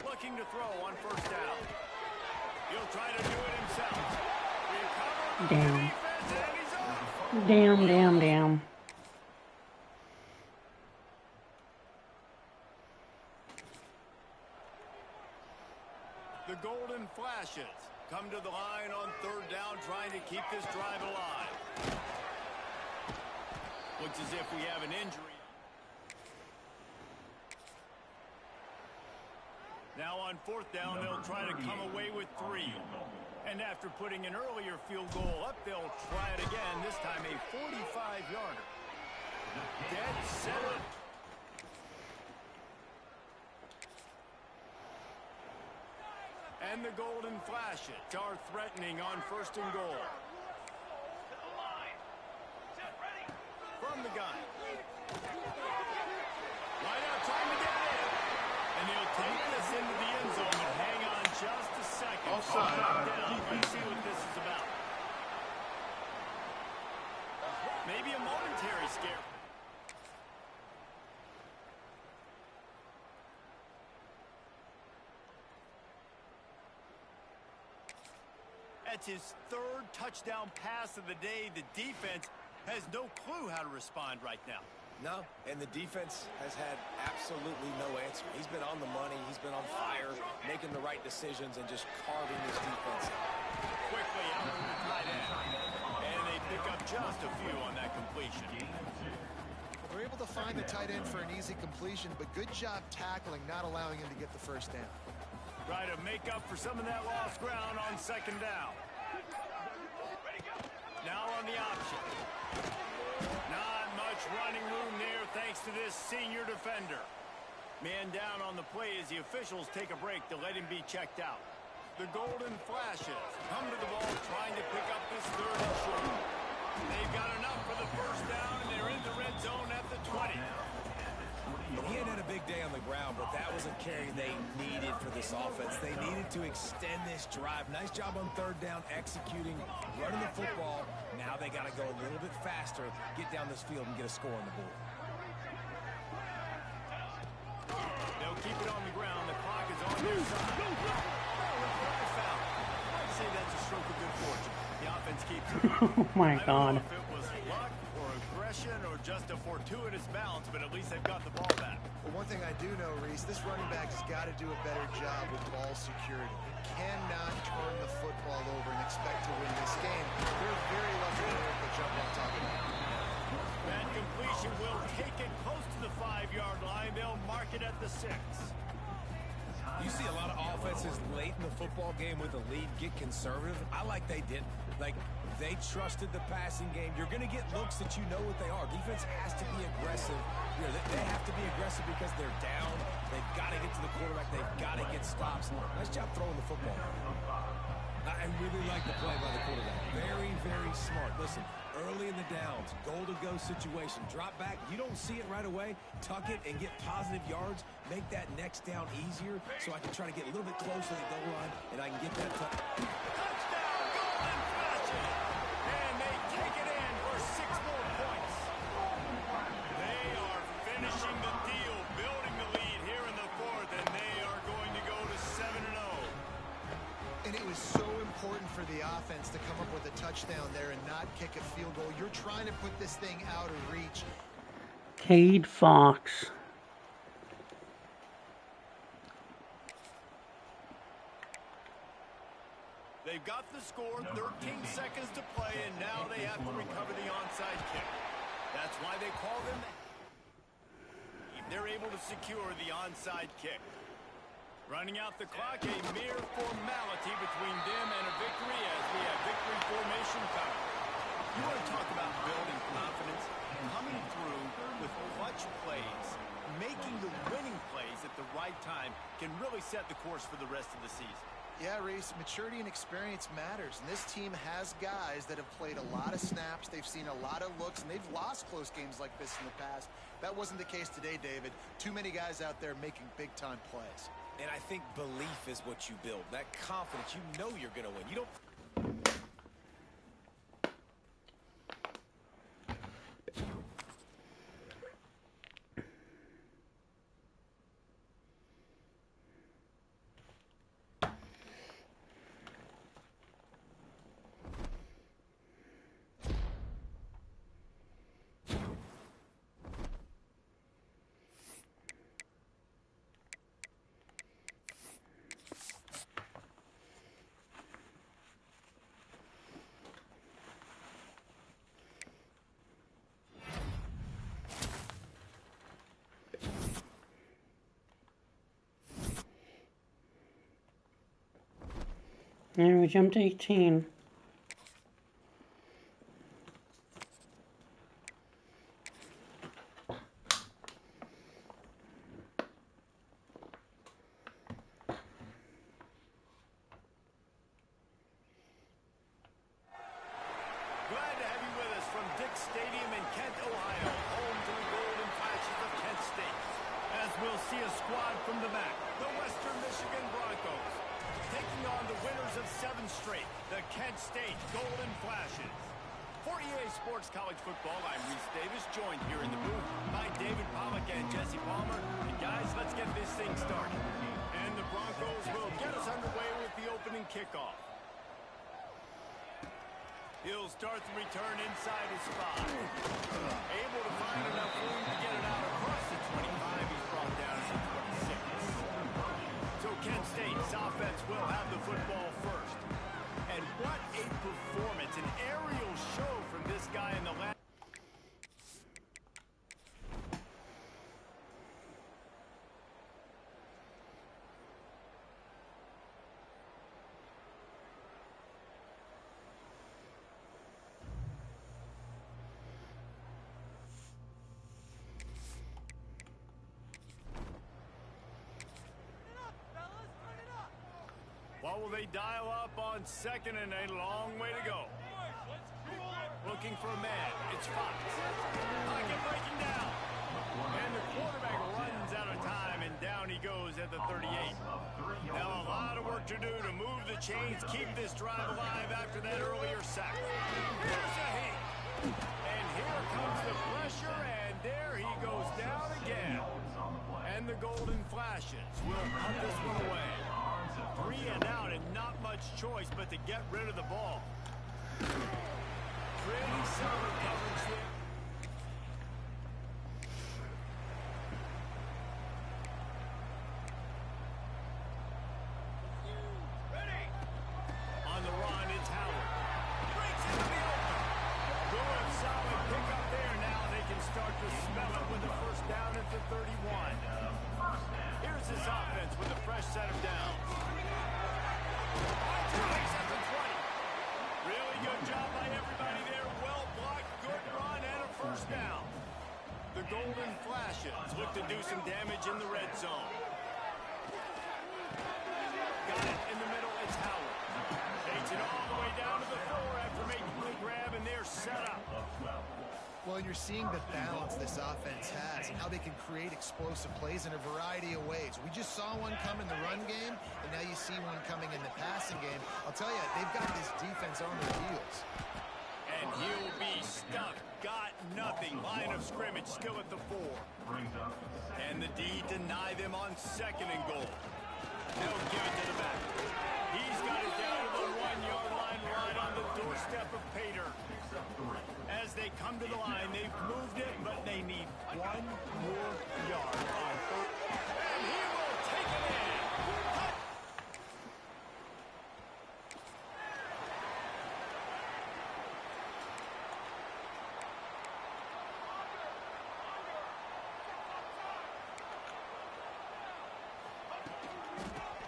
Looking to throw on first down. He'll try to do it himself. Damn. Defense, and he's off. Damn. The Golden Flashes come to the line on third down, trying to keep this drive alive. Looks as if we have an injury. Now on fourth down, they'll try to come away with 3. And after putting an earlier field goal up, they'll try it again, this time a 45-yarder. Dead center. And the Golden Flashes are threatening on first and goal. From the gun. Line out trying to get in. And he'll take this into the end zone, but hang on just a second. Offside. Let's see what this is about. Maybe a momentary scare. That's his third touchdown pass of the day. The defense has no clue how to respond right now. No, and the defense has had absolutely no answer. He's been on the money. He's been on fire, making the right decisions, and just carving this defense Quickly out to the tight end. And they pick up just a few on that completion. They're able to find the tight end for an easy completion, but good job tackling, not allowing him to get the first down. Try to make up for some of that lost ground on second down. Now on the option. Not much running room there thanks to this senior defender. Man down on the play as the officials take a break to let him be checked out. The Golden Flashes come to the ball trying to pick up this third and short. They've got enough for the first down, and they're in the red zone at the 20. He had a big day on the ground, but that was a carry they needed for this offense. They needed to extend this drive. Nice job on third down, executing, running the football. Now they got to go a little bit faster, get down this field, and get a score on the board. They'll keep it on the ground. The clock is on their side. I'd say that's a stroke of good fortune. The offense keeps it. Oh my God. I don't know if it was luck or aggression or just a fortuitous bounce, but at least they've got the ball back. Well, one thing I do know, Reese, this running back has got to do a better job with ball security. He cannot turn the football over and expect to win this game. They're very lucky to jump on top of that. That completion will take it close to the 5-yard line. They'll mark it at the 6. You see a lot of offenses late in the football game with a lead get conservative. I like they didn't. Like, they trusted the passing game. You're going to get looks that you know what they are. Defense has to be aggressive. You know, they have to be aggressive because they're down. They've got to get to the quarterback. They've got to get stops. Nice job throwing the football. I really like the play by the quarterback. Very, very smart. Listen, early in the downs, goal-to-go situation. Drop back. You don't see it right away. Tuck it and get positive yards. Make that next down easier so I can try to get a little bit closer to the goal line and I can get that touchdown. Golden Flashes! And they take it in for 6 more points. They are finishing the deal, building the lead here in the 4th, and they are going to go to 7-0. And it was so important for the offense to come up with a touchdown there and not kick a field goal. You're trying to put this thing out of reach. Cade Fox. They've got the score, 13 seconds to play, and now they have to recover the onside kick. That's why they call them. They're able to secure the onside kick. Running out the clock, a mere formality between them and a victory as we have victory formation coming. You want to talk about building confidence, coming through with clutch plays, making the winning plays at the right time can really set the course for the rest of the season. Yeah, Reese, maturity and experience matters. And this team has guys that have played a lot of snaps. They've seen a lot of looks, and they've lost close games like this in the past. That wasn't the case today, David. Too many guys out there making big-time plays. And I think belief is what you build. That confidence, you know you're going to win. You don't... And we jumped to 18. Glad to have you with us from Dick's Stadium in Kent, Ohio, home to the Golden Flashes of Kent State. As we'll see a squad from the back, the Western Michigan Broncos, taking on the winners of 7 straight, the Kent State Golden Flashes. For EA Sports College Football, I'm Reese Davis, joined here in the booth by David Pollack and Jesse Palmer. And guys, let's get this thing started. And the Broncos will get us underway with the opening kickoff. He'll start the return inside his spot. Able to find enough room to get it out across the 25. He's brought down to the 26. So Kent State's offense will have the football first. And what a performance, an aerial show from this guy in the last. What will they dial up on second and a long way to go? Looking for a man. It's Fox. Pocket breaking down. And the quarterback runs out of time, and down he goes at the 38. Now a lot of work to do to move the chains, keep this drive alive after that earlier sack. Here's a hit. And here comes the pressure, and there he goes down again. And the golden flashes will put this one away. 3 and out, and not much choice but to get rid of the ball. Pretty solid coverage there. Ready. On the run, it's Howard. Breaks into the open. Good, solid pickup there. Now they can start to smell it with the first down at the 31. Here's his offense with a fresh set of downs. At the 20. Really good job by everybody there. Well blocked, good run, and a first down. The golden flashes look to do some damage in the red zone. Got it in the middle. It's Howard. Takes it all the way down to the 4 after making the grab, and they're set up. Well, you're seeing the balance this offense has and how they can create explosive plays in a variety of ways. We just saw one come in the run game, and now you see one coming in the passing game. I'll tell you, they've got this defense on their heels. And he'll be stuck. Got nothing. Line of scrimmage still at the 4. And the D deny them on second and goal. They'll give it to the back. He's got it down to the 1-yard line right on the doorstep of Pater. As they come to the line, they've moved it, but they need 1 more yard on third. And he will take it in.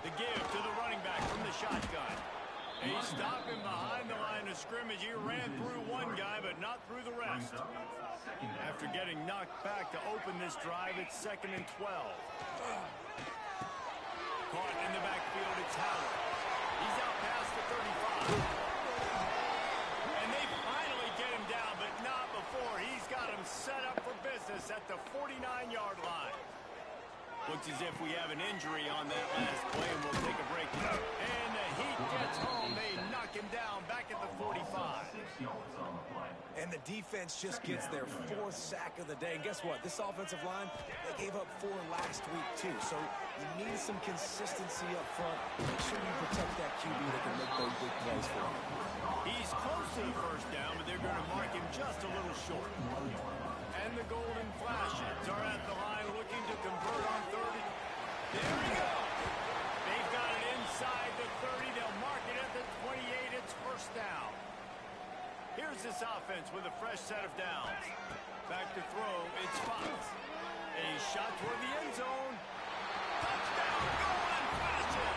The give to the running back from the shotgun. They stop him behind the line of scrimmage. He ran through one guy, but not through the rest. After getting knocked back to open this drive, it's 2nd and 12. Caught in the backfield, it's Howard. He's out past the 35. And they finally get him down, but not before. He's got him set up for business at the 49-yard line. Looks as if we have an injury on that last play, and we'll take a break. And the Heat gets home. They knock him down back at the 45. And the defense just gets their 4th sack of the day. And guess what? This offensive line, they gave up 4 last week, too. So you need some consistency up front. Make sure you protect that QB that can make those big plays for you. He's close to the first down, but they're going to mark him just a little short. And the golden flashes are at the line looking to convert on 30. There we go. They've got it inside the 30. They'll mark it at the 28. It's first down. Here's this offense with a fresh set of downs. Back to throw. It's Fox. A shot toward the end zone. Touchdown. Golden flashes.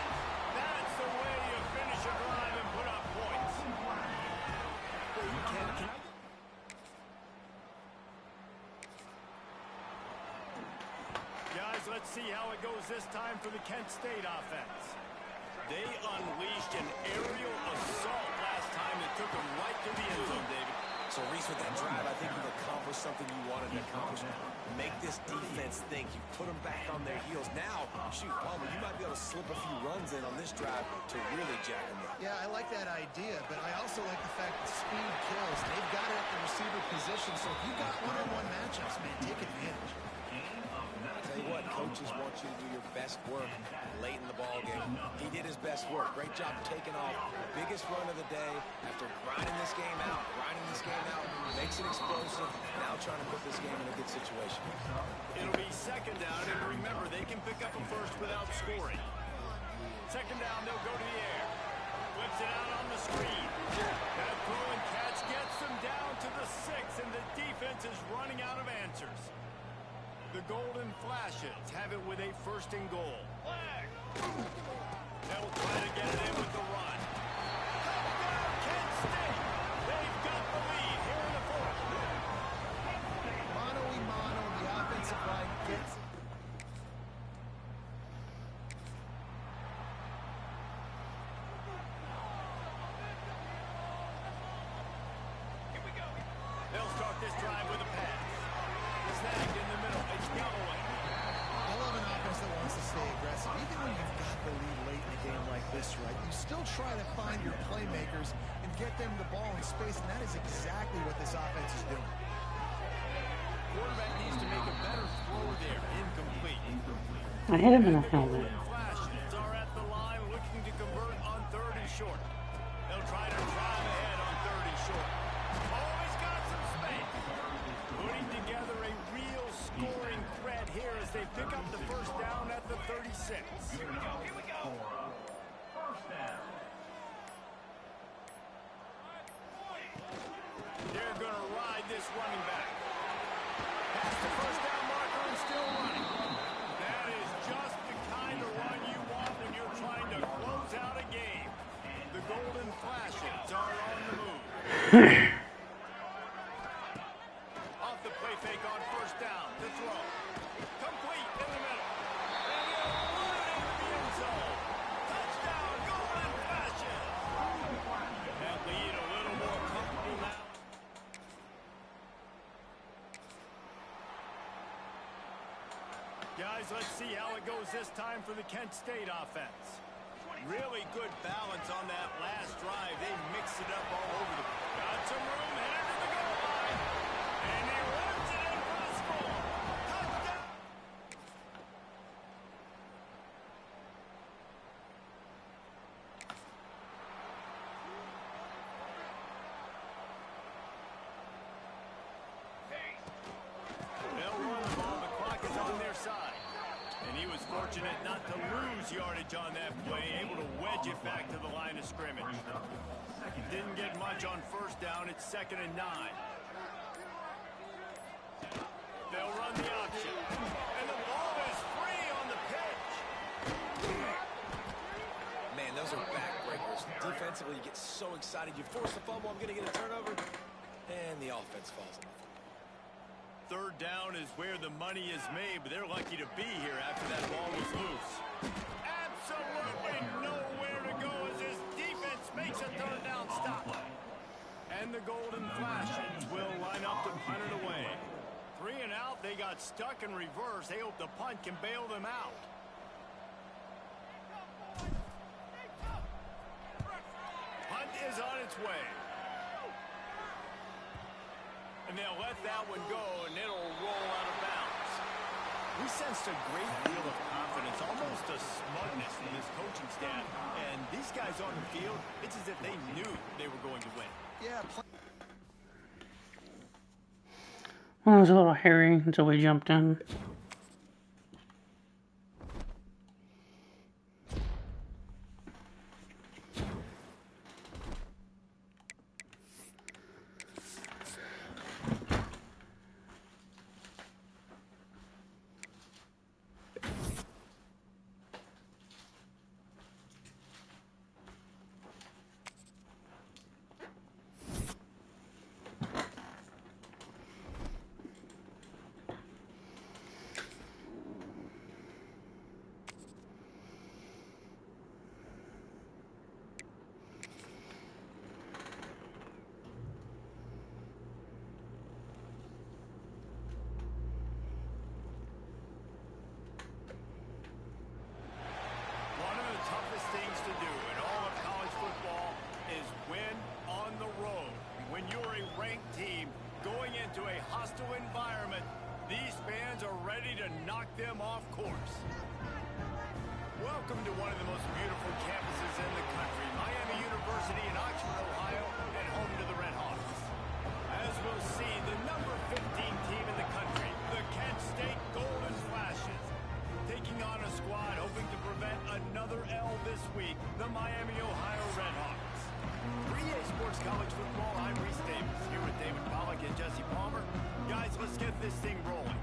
That's the way you finish a drive and put up points. Can I... Guys, let's see how it goes this time for the Kent State offense. They unleashed an aerial assault last time that took them right to the end zone, David. So, Reese, with that drive, I think you've accomplished something you wanted to accomplish. Make this defense think. You put them back on their heels. Now, shoot, Palmer, you might be able to slip a few runs in on this drive to really jack them up. Yeah, I like that idea, but I also like the fact that speed kills. They've got it at the receiver position, so if you've got one-on-one matchups, man, take advantage. Tell you what, coaches want you to do your best work late in the ball game. He did his best work. Great job taking off. Biggest run of the day after grinding this game out, makes it explosive. Now trying to put this game in a good situation. It'll be second down, and remember, they can pick up a first without scoring. Second down, they'll go to the air. Flips it out on the screen. That throw and catch gets them down to the 6, and the defense is running out of answers. The Golden Flashes have it with a first and goal. They'll try to get it in with the run. Touchdown, Kent State. They've got the lead here in the fourth. Mano y mano, the offensive line gets it. They'll start this drive with a pass. Snagged in the middle. It's Galloway. I love an offense that wants to stay aggressive. Even when you've got the lead late in a game like this, right, you still try to find your playmakers and get them the ball in space, and that is exactly what this offense is doing. Quarterback needs to make a better throw there. Incomplete. I hit him in the helmet. Flashes are at the line looking to convert on third and short. They'll try to drive ahead on third and short. Always got some space. Putting together a real scoring threat here as they pick up the first down at the 36. Here we go. They're going to ride this running back. Past the first down marker and still running. That is just the kind of run you want when you're trying to close out a game. The Golden Flashes are on the move. Off the play fake on first down. The throw. Complete in the middle. And he'll run it into the end zone. Touchdown, Golden Flashes. That lead a little more comfortable now. Guys, let's see how it goes this time for the Kent State offense. Really good balance on that last drive. They mixed it up all over the place. Got some room, headed to the goal line. And he runs it in for the score. Touchdown. They'll run the ball. The clock is on their side. And he was fortunate not to lose yardage on that play, able to wedge it back to the line of scrimmage. Didn't get much on first down. It's 2nd and 9. They'll run the option. And the ball is free on the pitch. Man, those are backbreakers. Defensively, you get so excited. You force the fumble, I'm going to get a turnover, and the offense falls on the floor. Third down is where the money is made, but they're lucky to be here after that ball was loose. Absolutely nowhere to go as his defense makes a third down stop. And the Golden Flashes will line up to punt it away. 3 and out, they got stuck in reverse. They hope the punt can bail them out. Punt is on its way. And they'll let that one go, and it'll roll out of bounds. We sensed a great deal of confidence, almost a smugness from this coaching staff. And these guys on the field, it's as if they knew they were going to win. Yeah, Well, it was a little hairy until we jumped in. the Miami, Ohio Redhawks. 3A Sports College Football, I'm Reese Davis, here with David Pollack and Jesse Palmer. Guys, let's get this thing rolling.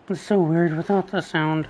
It's so weird without the sound.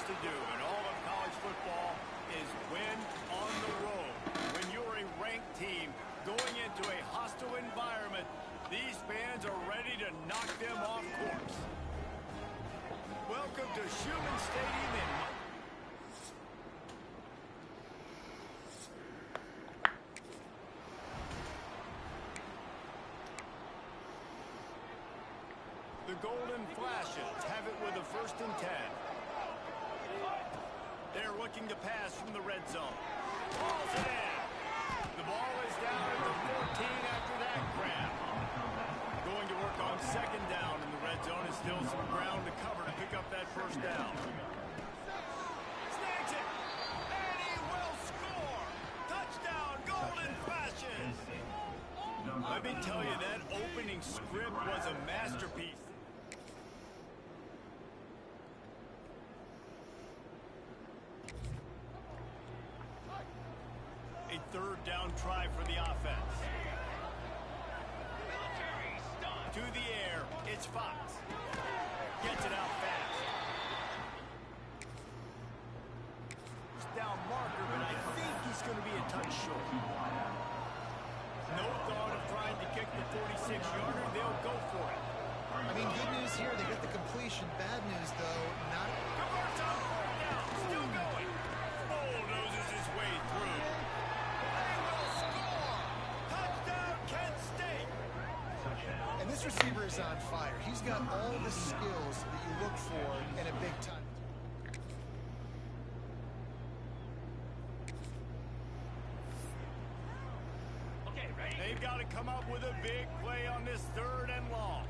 To do in all of college football is win on the road. When you're a ranked team going into a hostile environment, these fans are ready to knock them off course. Welcome to Schumann Stadium in the Golden Flashes have it with a 1st and 10. They're looking to pass from the red zone. Balls it in. The ball is down at the 14 after that grab. Going to work on 2nd down in the red zone. Is still some ground to cover to pick up that 1st down. Snags it. And he will score. Touchdown, Golden Flashes. Let me tell you, that opening script was a masterpiece. A 3rd down try for the offense. To the air, it's Fox. Gets it out fast. First down marker, but I think he's going to be a touch short. No thought of trying to kick the 46-yarder. They'll go for it. I mean, good news here, they got the completion. Bad news, though, not... Converts on 4th down, still going. Bulldozes his way through. And this receiver is on fire. He's got all the skills that you look for in a big time. Okay, ready? They've got to come up with a big play on this 3rd and long.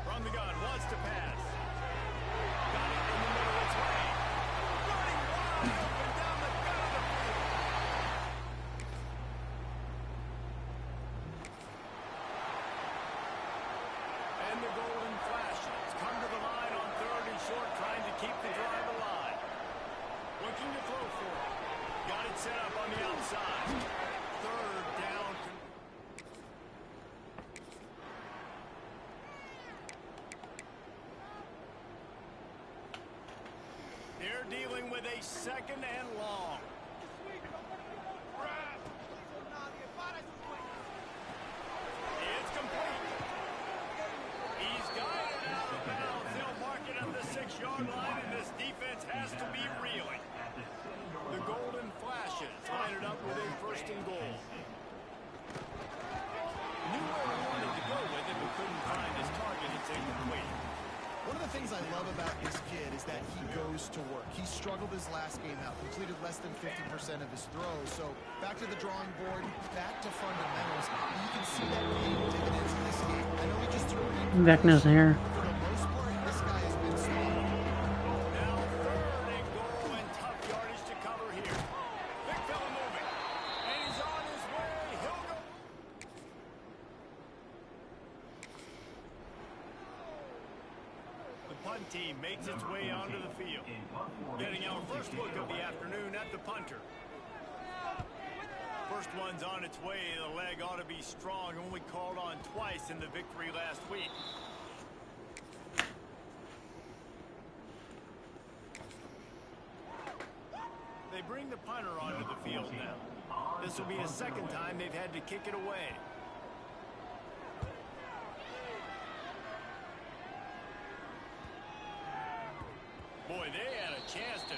From the gun, wants to pass. Got it in the middle of its way. Running wide open down the gut of the field. And the Golden Flashes come to the line on 3rd and short, trying to keep the drive alive. set up on the outside. Third down. They're dealing with a second and long. It's complete. He's got it out of bounds. They'll mark it at the 6-yard line, and this defense has to be reeling. The golden flashes line it up with a first and goal. Knew where he wanted to go with it, but couldn't find his target. It's incomplete. One of the things I love about this kid is that he goes to work. He struggled his last game out, completed less than 50% of his throws. So back to the drawing board, back to fundamentals. You can see that paying dividends in this game. I know he just threw it. Vecna's here. For the most part, this guy has been solid. Now third and goal and tough yardage to cover here. Big fella moving. And he's on his way. He'll go. The punt team makes its way onto the field. Getting our first look of the afternoon at the punter. First one's on its way. The leg ought to be strong. Only called on twice in the victory last week. They bring the punter onto the field now. This will be the second time they've had to kick it away. Boy, they had a chance to.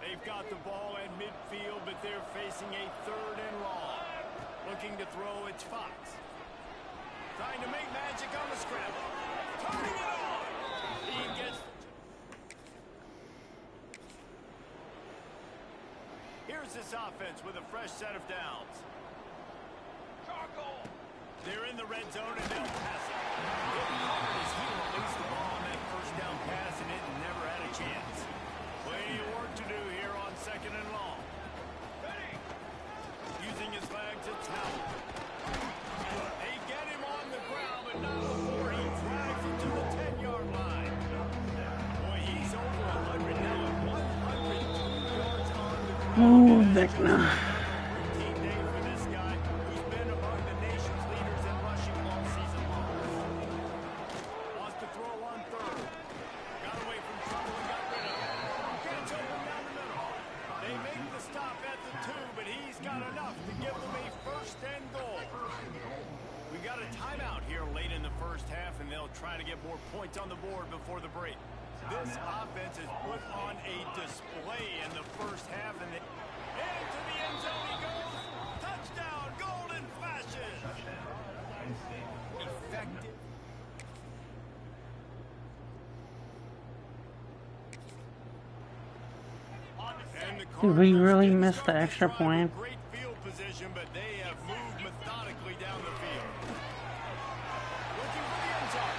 They've got the ball at midfield, but they're facing a third and long. Looking to throw, it's Fox. Trying to make magic on the scramble. Turning it on. He gets. Here's this offense with a fresh set of downs. They're in the red zone and they'll pass it. He released the ball on that first down pass and it never had a chance. Plenty of work to do here on second and long. Using his legs, it's Howard. They get him on the ground, but not before he drives it to the 10-yard line. Boy, he's over 100 now at 100 yards on the ground. Oh, Vecna. Team day for this guy, who's been among the nation's leaders in rushing all season long. Wants to throw on third. Got away from trouble and got rid of it. Gets open down the middle. They make the stop at the 2, but he's got enough to give them a first and goal. We got a timeout here late in the first half, and they'll try to get more points on the board before the break. This offense has put on a display in the first half, and into the end zone he goes. Touchdown, golden flashes. Effective. Did we really miss the extra point? Great field position, but they have moved methodically down the field. Looking for the end zone.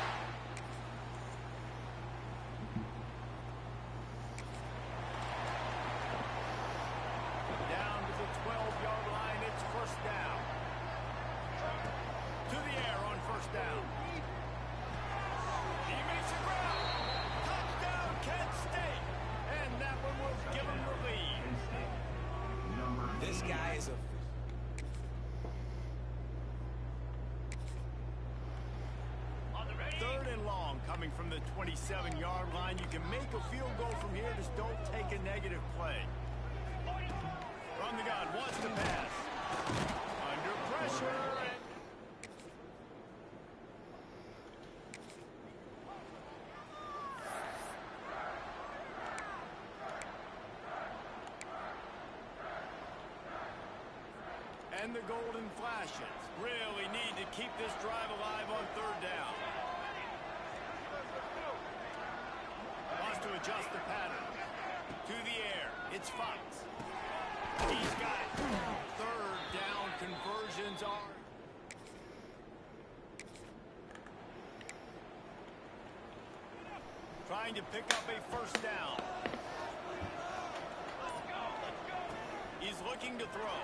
Down to the 12-yard line, it's first down. To the air on first down. He makes it ground. Touchdown, Kent State. And that one will give him the lead. This guy is a... Third and long coming from the 27-yard line. You can make a field goal from here. Just don't take a negative play. From the gun, wants to pass. Under pressure. And the golden flashes. Really need to keep this drive alive on third down. Wants to adjust the pattern. To the air. It's Fox. He's got it. Third down conversions are. Trying to pick up a first down. He's looking to throw.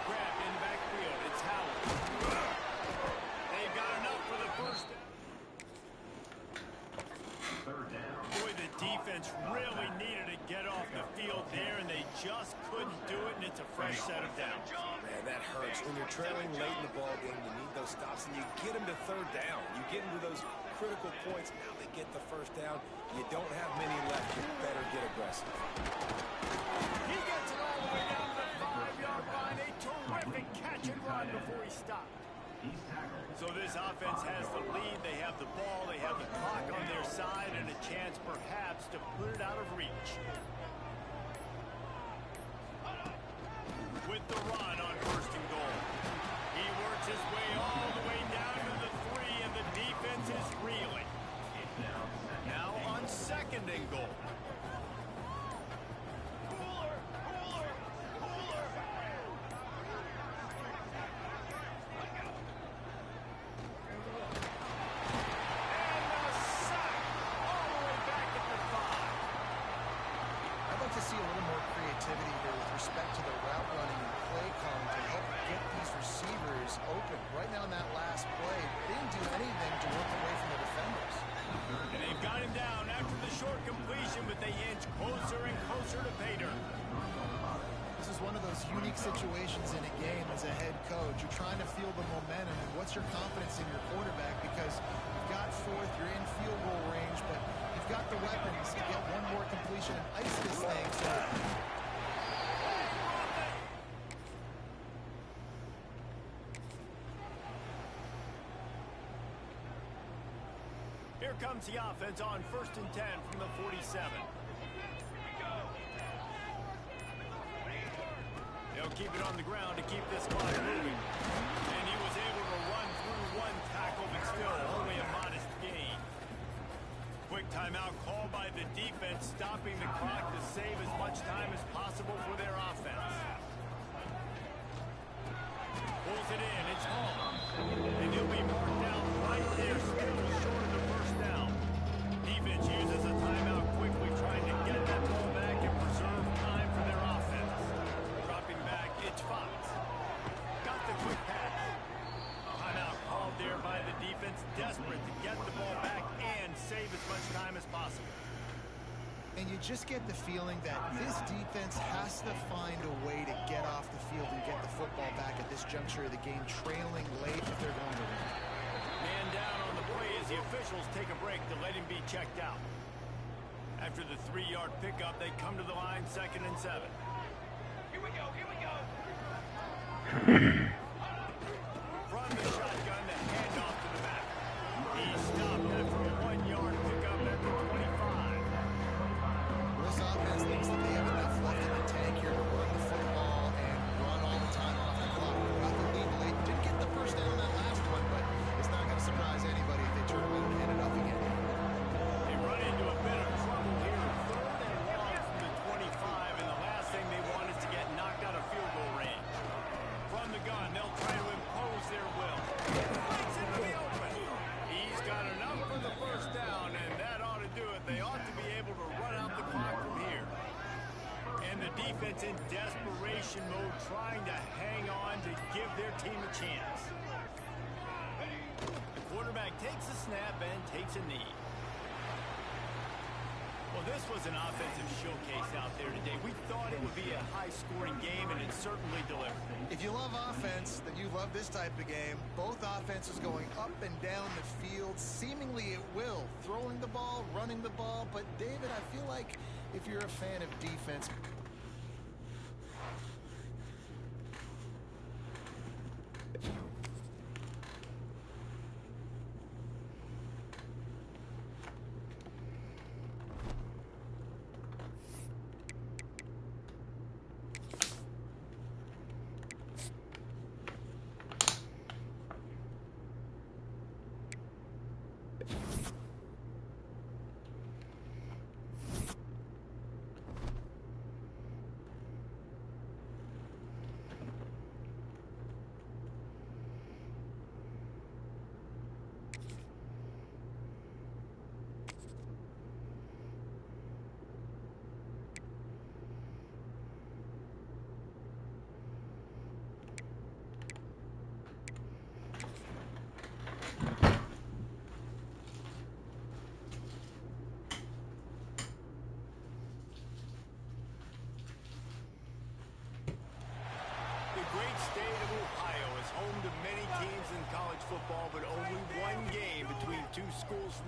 Grab in backfield. It's Howard. They've got enough for the first down. Coach, when you're trailing late in the ball game, you need those stops, and you get them to third down. You get into those critical points. Now they get the first down. You don't have many left. You better get aggressive. He gets it all the way down to the 5-yard line. A terrific catch and run before he stopped. So this offense has the lead. They have the ball. They have the clock on their side and a chance perhaps to put it out of reach. With the run on 1st and goal. He works his way all the way down to the 3, and the defense is reeling. Now on 2nd and goal. See a little more creativity here with respect to the route running and play calling to help get these receivers open. Right now in that last play, they didn't do anything to work away from the defenders. And they've got him down after the short completion, but they inch closer and closer to pay dirt. This is one of those unique situations in a game as a head coach. You're trying to feel the momentum, and what's your confidence in your quarterback? Because you've got 4th, you're in field goal range, but you've got the weapons to get one more completion and ice this thing. So here comes the offense on 1st and 10 from the 47. They'll keep it on the ground to keep this clock moving. And he was able to run through 1 tackle, but still only a modest gain. Quick timeout called by the defense, stopping the clock to save as much time as possible for their offense. Pulls it in, it's Hall. And he'll be marked down right there, still short of the 1st down. Defense uses a timeout quickly, trying to get that ball back and preserve time for their offense. Dropping back, it's Fox. Got the quick pass. Timeout called there by the defense, desperate to get the ball back and save as much time as possible. and you just get the feeling that this defense has to find a way to get off the field and get the football back at this juncture of the game, trailing late if they're going to win. Man down on the play as the officials take a break to let him be checked out. After the 3-yard pickup, they come to the line, 2nd and 7. Here we go, here we go. From the shotgun, the handoff to the back. He stopped after a 1-yard pickup at the 25. This offense thinks that they have enough left in the tank here to run the football and run all the time off the clock. Got the lead late. Didn't get the first down on that last one, but it's not going to surprise anybody if they turn around and hand it off again. They run into a bit of trouble here. 3rd and long from the 25, and the last thing they want is to get knocked out of field goal range. From the gun, they'll try to impose their will. Fights into the open. He's got enough for the first down, and that ought to do it. They ought to be able to run out the clock from here. And the defense in desperation mode, trying to hang on to give their team a chance. The quarterback takes a snap and takes a knee. Well, this was an offensive showcase out there today. We thought it would be a high-scoring game, and it certainly delivered. If you love offense, then you love this type of game. Both offenses going up and down the field, seemingly at will. Throwing the ball, running the ball. But, David, I feel like if you're a fan of defense,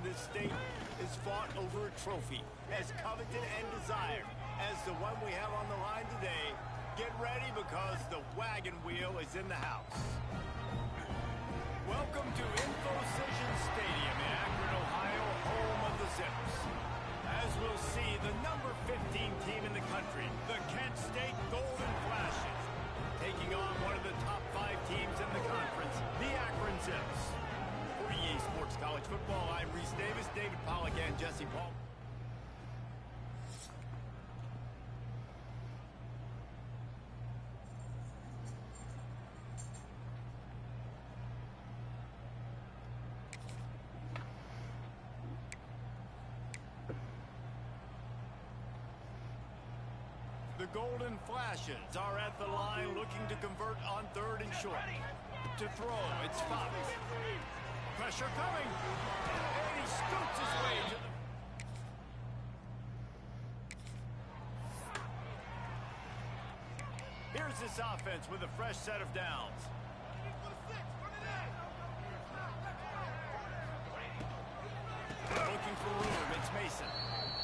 this state is fought over a trophy as coveted and desired as the one we have on the line today. Get ready because the wagon wheel is in the house. Welcome to Infocision Stadium in Akron, Ohio, home of the Zips. As we'll see, the number 15 team in the country, the Kent State Golden Flashes, taking on one of the top 5 teams in the conference, the Akron Zips. For EA Sports College Football, I'm Reese Davis, David Pollack, and Jesse Paul. The Golden Flashes are at the line looking to convert on 3rd and short. To throw, it's Fox. Pressure coming. And he scoots his way to the... Here's this offense with a fresh set of downs. Looking for room, it's Mason.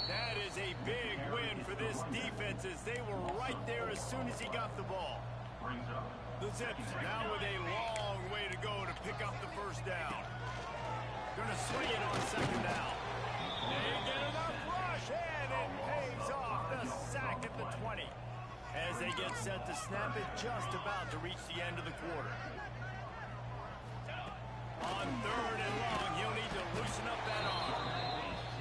That is a big win for this defense as they were right there as soon as he got the ball. The Zips now with a long way to go to pick up the first down. Gonna swing it on 2nd down. They get enough rush and it pays off the sack at the 20. As they get set to snap it just about to reach the end of the quarter. On 3rd and long, he'll need to loosen up that arm.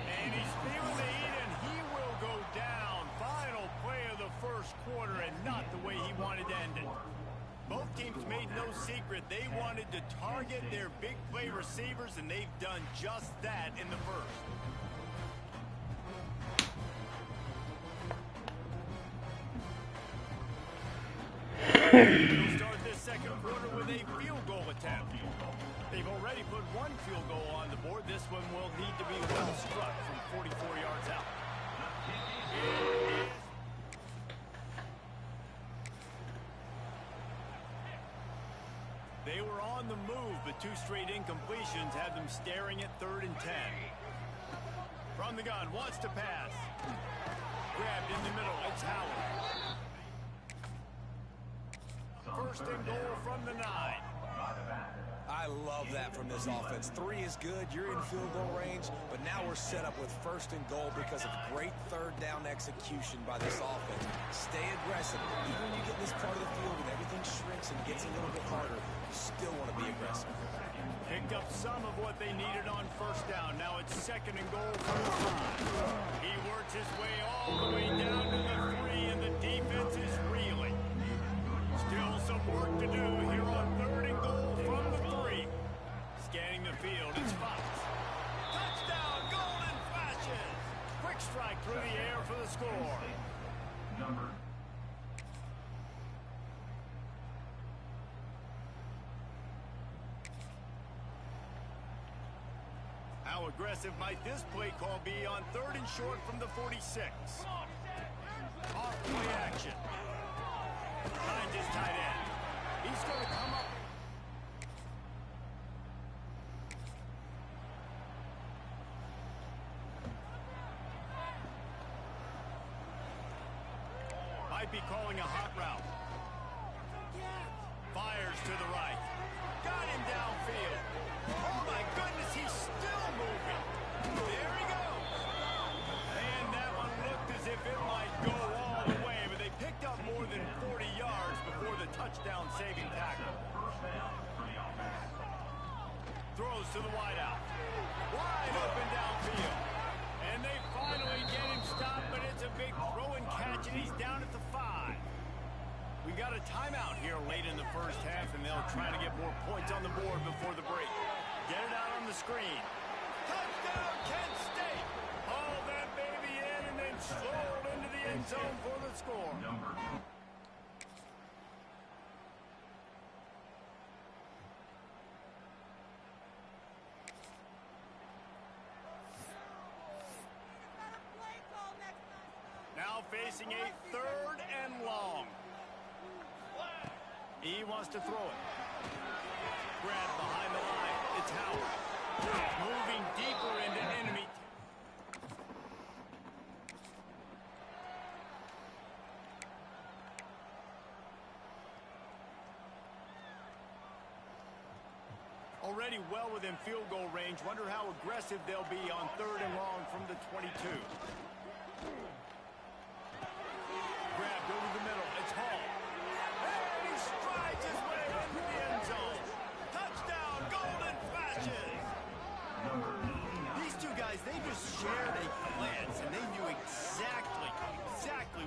And he's feeling the heat, and he will go down. Final play of the first quarter, and not the way he wanted to end it. Both teams made no secret they wanted to target their big play receivers, and they've done just that in the first. They'll start this second quarter with a field goal attempt. They've already put one field goal on the board. This one will need to be well struck from 44 yards out. They were on the move, but 2 straight incompletions had them staring at 3rd and 10. From the gun, wants to pass. Grabbed in the middle, it's Howard. 1st and goal from the 9. I love that from this offense. 3 is good. You're in field goal range, but now we're set up with 1st and goal because of great 3rd down execution by this offense. Stay aggressive. Even when you get this part of the field and everything shrinks and gets a little bit harder, you still want to be aggressive. Picked up some of what they needed on 1st down. Now it's 2nd and goal from the 5. He works his way all the way down to the 3, and the defense is reeling. Still some work to do here on 3rd and goal from the 3. Scanning the field, it's Fox. Touchdown, Golden Flashes! Quick strike through the air for the score. How aggressive might this play call be on 3rd and short from the 46? Off play action. Finds his tight end. He's going to come up. Might be calling a hot route. Fires to the right. Got him downfield. Oh my goodness, he's still moving. There he goes. And that one looked as if it might go all the way, but they picked up more than 40 yards before the touchdown-saving tackle. Throws to the wideout. Wide open downfield. And they finally get him stopped, but it's a big throw and catch, and he's down at the 5. We got a timeout here late in the first half, and they'll try to get more points on the board before the break. Get it out on the screen. Touchdown, Kent State! Haul that baby in and then stroll into the end zone for the score. Now facing a 3rd and long. He wants to throw it. Grabbed behind the line. It's Howard. Moving deeper into enemy. Already well within field goal range. Wonder how aggressive they'll be on 3rd and long from the 22. Grabbed over the middle. It's Hall. And he strides his way into the end zone. Touchdown, Golden Flashes. These two guys, they just shared a glance, and they knew exactly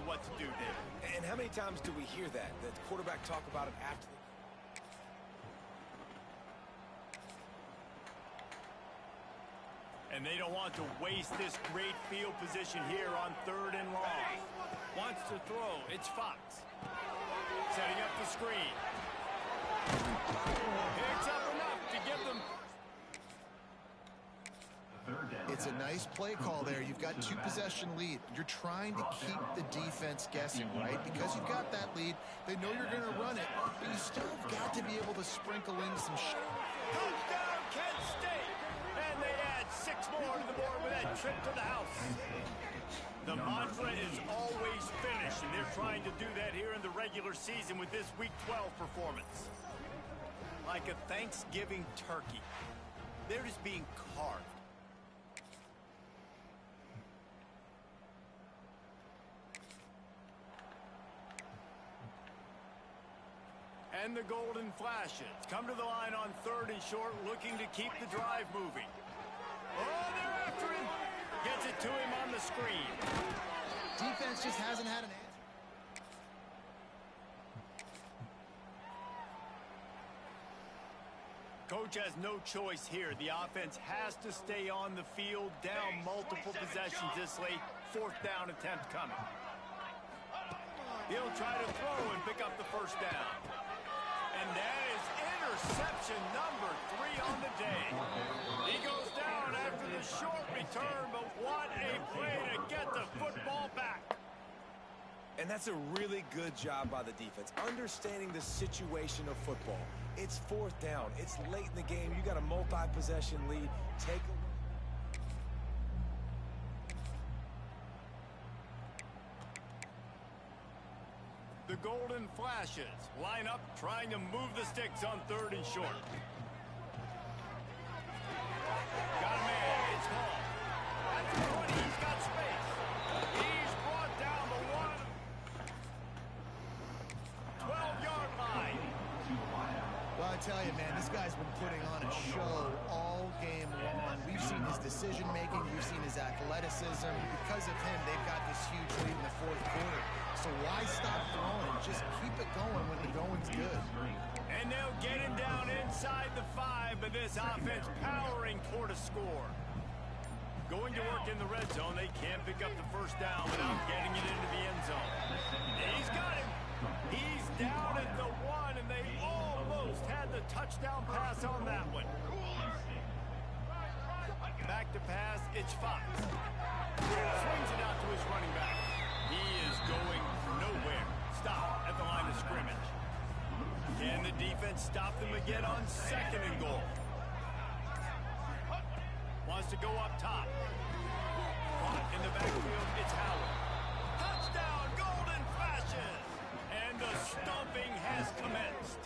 what to do there. And how many times do we hear that? The quarterback talk about it after the... And they don't want to waste this great field position here on 3rd and long. Wants to throw. It's Fox. Setting up the screen. Picks up enough to give them... It's a nice play call there. You've got 2-possession lead. You're trying to keep the defense guessing, right? Because you've got that lead, they know you're going to run it, but you still have got to be able to sprinkle in some Touchdown, Kent State! And they add 6 more to the board with that trip to the house. The mantra is always finish, and they're trying to do that here in the regular season with this Week 12 performance. Like a Thanksgiving turkey. They're just being carved. And the Golden Flashes come to the line on 3rd and short, looking to keep the drive moving. Oh, they're after him. Gets it to him on the screen. Defense just hasn't had an answer. Coach has no choice here. The offense has to stay on the field, down multiple possessions this late. 4th down attempt coming. He'll try to throw and pick up the 1st down. And that is interception number 3 on the day. He goes down after the short return, but what a play to get the football back. And that's a really good job by the defense, understanding the situation of football. It's 4th down. It's late in the game. You got a multi-possession lead. Take a... The Golden Flashes line up, trying to move the sticks on 3rd and short. Got a man. It's Hall. That's the 20. He's got space. He's brought down the 12-yard line. Well, I tell you, man, this guy's been putting on a show all game long. We've seen his decision-making. We've seen his athleticism. Because of him, they've got this huge lead in the 4th quarter. So why stop throwing? Just keep it going when the going's good. And they'll get him down inside the 5, but this offense powering toward a score. Going to work in the red zone. They can't pick up the 1st down without getting it into the end zone. He's got him. He's down at the 1, and they almost had the touchdown pass on that one. Back to pass. It's Fox. Swings it out to his running back. He is going nowhere. Stop at the line of scrimmage. Can the defense stop them again on 2nd and goal? Wants to go up top. Caught in the backfield, it's Howard. Touchdown, Golden Flashes! And the stomping has commenced.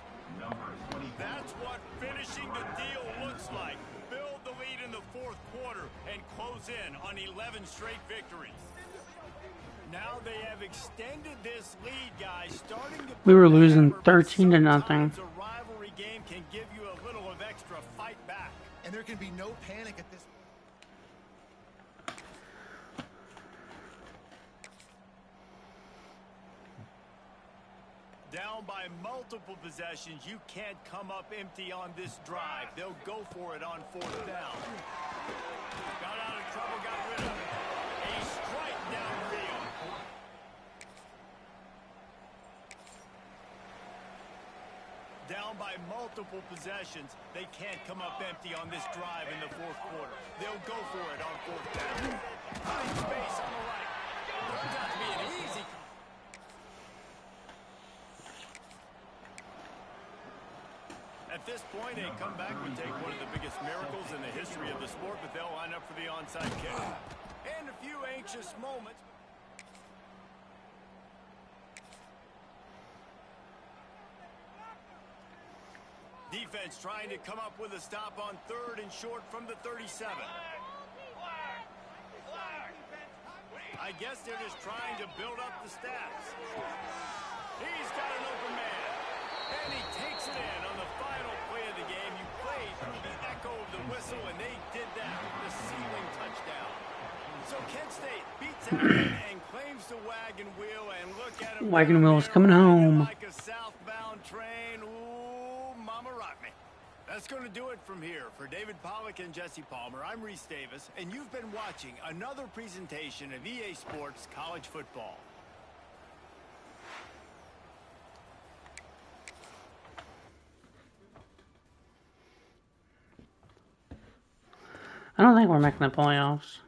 That's what finishing the deal looks like. Build the lead in the 4th quarter and close in on 11 straight victories. Now they have extended this lead, guys, starting to... We were losing 13 to nothing. A rivalry game can give you a little of extra fight back. And there can be no panic at this. Down by multiple possessions, you can't come up empty on this drive. They'll go for it on 4th down. Got out of trouble, got rid of it. A strike downfield. Down by multiple possessions, they can't come up empty on this drive in the 4th quarter. They'll go for it on 4th down. High space on the right. Turns out to be an easy... At this point, a comeback would take one of the biggest miracles in the history of the sport, but they'll line up for the onside kick. And a few anxious moments. Defense trying to come up with a stop on 3rd and short from the 37. I guess they're just trying to build up the stats. He's got an open man. And he takes it in on the final play of the game. You played through the echo of the whistle, and they did that with the ceiling touchdown. So Kent State beats Akron and claims the wagon wheel, and look at him. Wagon wheel's coming home. Like a southbound train. Ooh, mama rock me. That's going to do it from here. For David Pollack and Jesse Palmer, I'm Reese Davis, and you've been watching another presentation of EA Sports College Football. I don't think we're making the playoffs.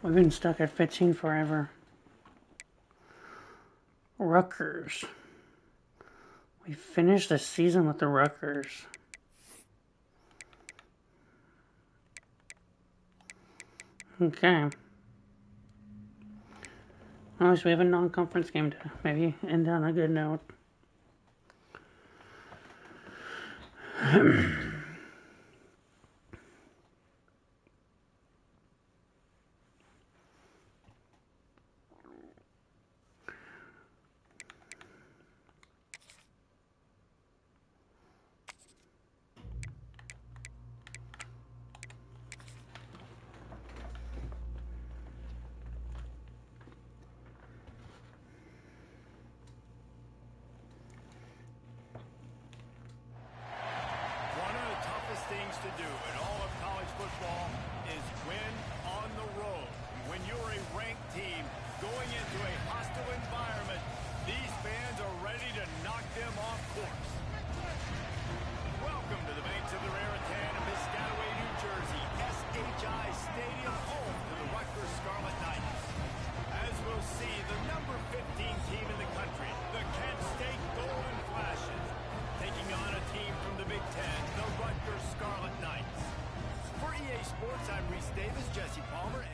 We've been stuck at 15 forever. Rutgers. We finished the season with the Rutgers. Okay. Oh, so we have a non-conference game to maybe end on a good note. Things to do in all of college football is win on the road. When you're a ranked team going into a hostile environment, these fans are ready to knock them off course. Welcome to the banks of the Raritan in Piscataway, New Jersey, SHI Stadium, home to the Rutgers Scarlet Knights. As we'll see, the number 15 team in the country, the Kent State Golden Flashes, taking on a team from the Big Ten, the Rutgers Scarlet Knights. For EA Sports, I'm Reese Davis, Jesse Palmer.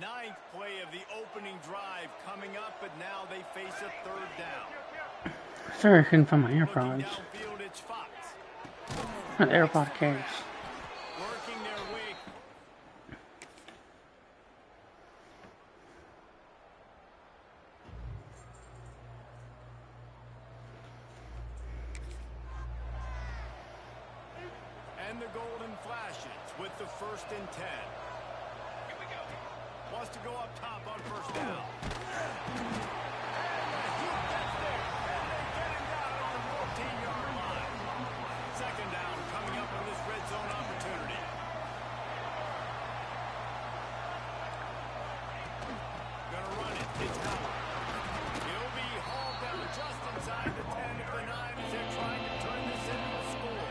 ninth play of the opening drive coming up, but now they face a third down. Sorry, I couldn't find my Looking AirPods. downfield, it's Fox. Not the AirPod case. Working their way. And the golden flashes with the 1st and 10. Here we go. Wants to go up top on 1st down. And he gets there. And they get him down on the 14-yard line. 2nd down coming up on this red zone opportunity. Gonna run it. It's Howard. He'll be hauled down just inside the 10 of the 9 as they're trying to turn this into a score.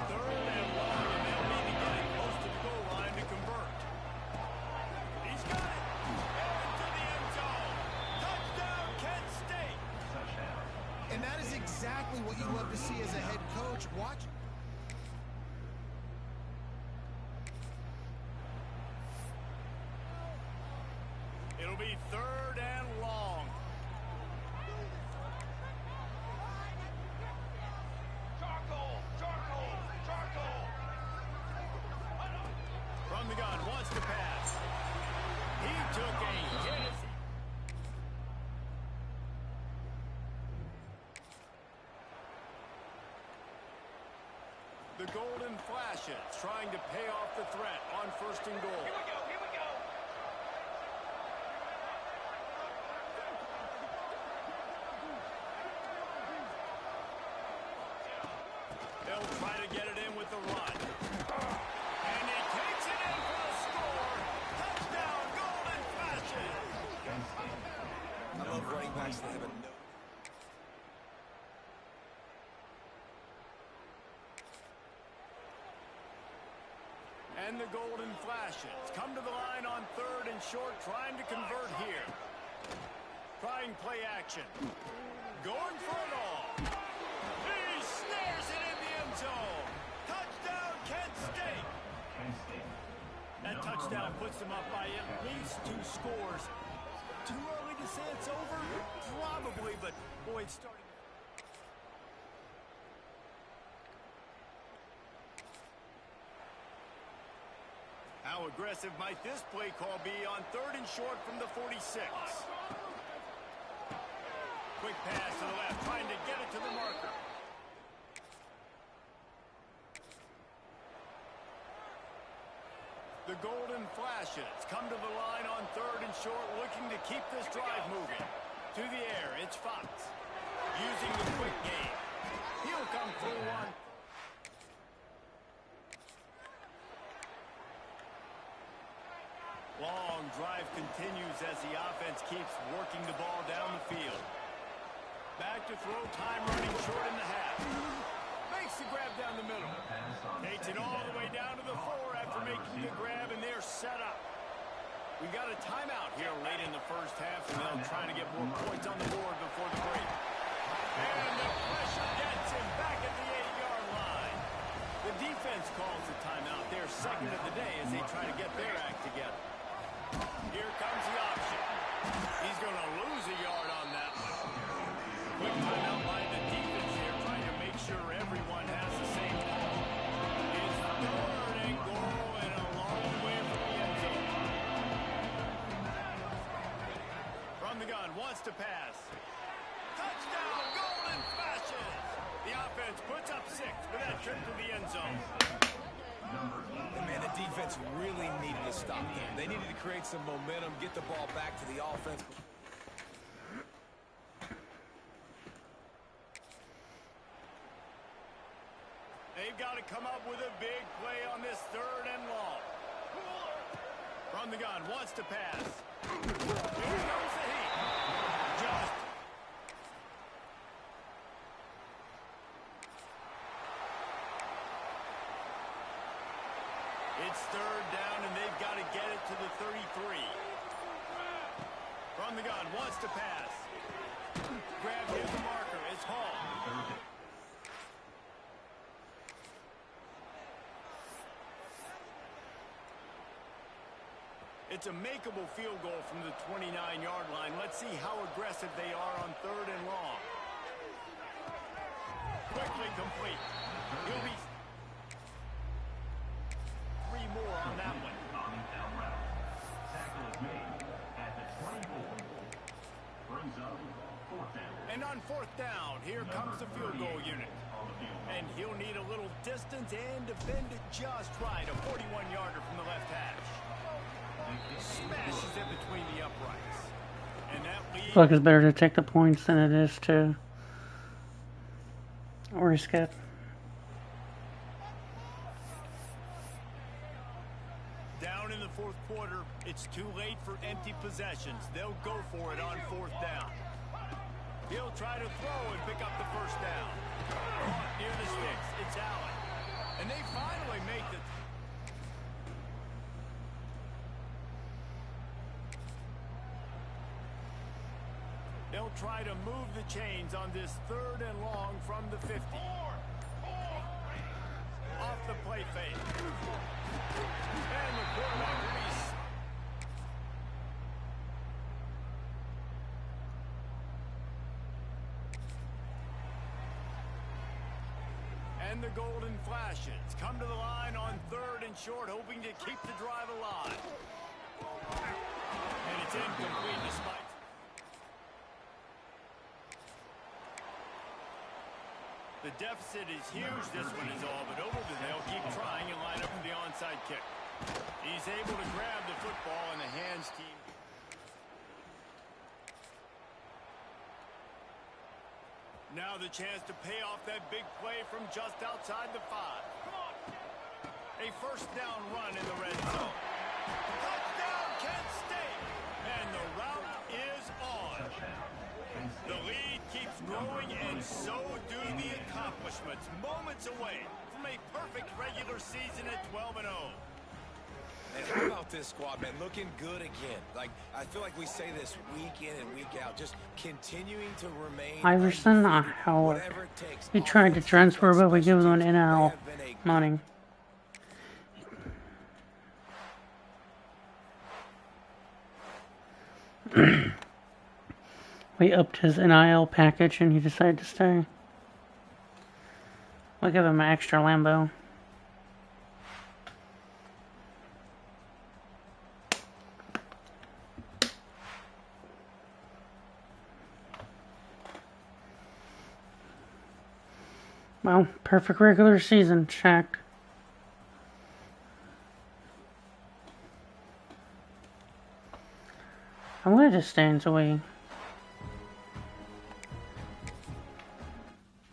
3rd and long, and they'll need to get it close to the goal line to convert. He's got it. Into the end zone. Touchdown, Kent State. And that is exactly what you love to see as a head coach. Watch. It'll be 3rd and long. Charcoal, charcoal, charcoal. From the gun, wants to pass. He took a hit. The golden flashes trying to pay off the threat on 1st and goal. Here we go, here we go. They'll try to get it in with the run. And he takes it in for the score. Touchdown, golden flashes. I love running backs that have a no. And the golden flashes come to the line on 3rd and short, trying to convert here. Trying play action. Going for it all. He snares it in the end zone. Touchdown, Kent State. That touchdown puts them up by at least 2 scores. Too early to say it's over? Probably, but boy, it's starting. How aggressive might this play call be on 3rd and short from the 46? Quick pass to the left, trying to get it to the marker. The golden flashes come to the line on 3rd and short, looking to keep this drive moving. To the air, it's Fox. Using the quick game. He'll come through one. Long drive continues as the offense keeps working the ball down the field. Back to throw, time running short in the half. Makes the grab down the middle. Takes it all the way down to the 4 after making the grab, and they're set up. We've got a timeout here late in the 1st half, and they'll try to get more points on the board before the break. And the pressure gets him back at the 8-yard line. The defense calls the timeout. They're 2nd of the day as they try to get their act together. Here comes the option. He's going to lose a yard on that one. Quick timeout by the defense here, trying to make sure everyone has the same call. It's 3rd and goal and a long way from the end zone. From the gun, wants to pass. Touchdown, golden flashes. The offense puts up 6 for that trip to the end zone. And man, the defense really needed to stop them. They needed to create some momentum, get the ball back to the offense. They've got to come up with a big play on this 3rd and long. From the gun, wants to pass. Here comes the heat. Just. It's 3rd down, and they've got to get it to the 33. From the gun, wants to pass. Grab his marker. It's Hall. It's a makeable field goal from the 29-yard line. Let's see how aggressive they are on 3rd and long. Quickly complete. He'll be 3 more on that one. And on 4th down, here comes the field goal unit. And he'll need a little distance and defend it just right. A 41-yarder from the left hash. Smashes it between the uprights. And that leads... I feel like it's better to take the points than it is to risk it. Down in the 4th quarter, it's too late for empty possessions. They'll go for it on 4th down. He'll try to throw and pick up the 1st down. Caught near the sticks. It's Allen. And they finally make the... They'll try to move the chains on this 3rd and long from the 50. Off the play fake. And the quarterback release. And the golden flashes come to the line on 3rd and short, hoping to keep the drive alive. And it's incomplete despite... The deficit is huge, this one is all, but over they'll keep trying and line up for the onside kick. He's able to grab the football, and the hands team... Now the chance to pay off that big play from just outside the 5. A 1st down run in the red zone. Touchdown, Kent State! And the route is on. The lead keeps growing, and so do the accomplishments. Moments away from a perfect regular season at 12-0. And how about this squad, man? Looking good again. Like, I feel like we say this week in and week out, just continuing to remain Iverson, Howard. We tried to transfer, but we give them an NL money. We upped his NIL package and he decided to stay. We'll give him an extra Lambo. Well, perfect regular season, check. I'm gonna just stay until we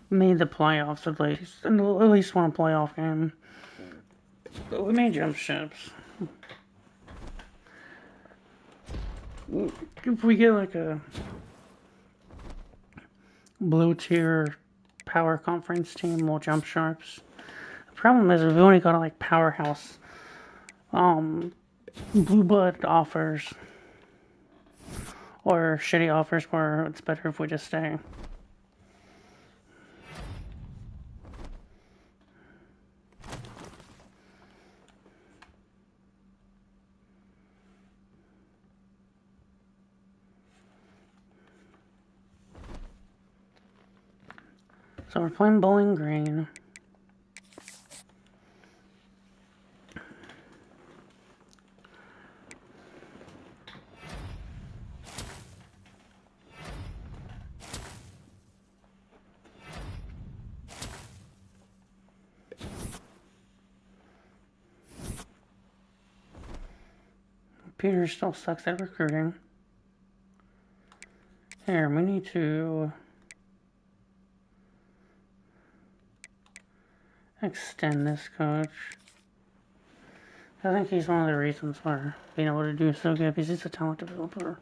made the playoffs at least one playoff game. But we made jump ships. If we get like a blue tier power conference team, we'll jump sharps. The problem is we've only got like powerhouse blue blood offers or shitty offers where it's better if we just stay. So we're playing Bowling Green. Peter still sucks at recruiting. Here, we need to extend this coach. I think he's one of the reasons we're being able to do so good, because he's a talent developer.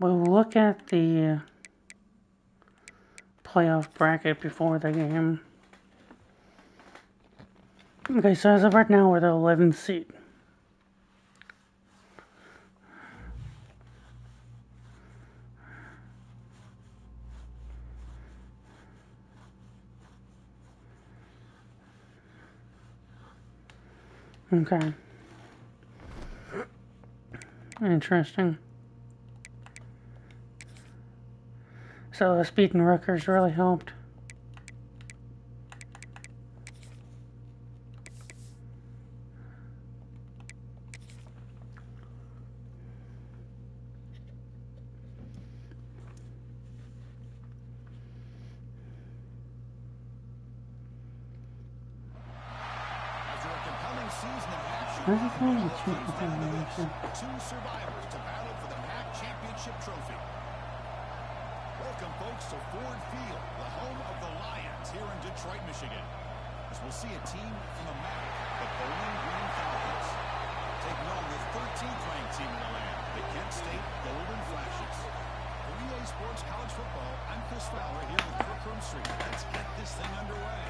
We'll look at the playoff bracket before the game. Okay, so as of right now, we're the 11th seed. Okay. Interesting. So beating Rutgers really helped. After a compelling season of action, Where's it going? it It's all comes down to this. right. Two survivors to battle for the MAC championship trophy. Welcome, folks, to Ford Field, the home of the Lions here in Detroit, Michigan. As we'll see a team from the MAC, the Bowling Green Falcons, taking on the 13th ranked team in the land, the Kent State Golden Flashes. For EA Sports College Football, I'm Chris Fowler here with Courtroom Street. Let's get this thing underway.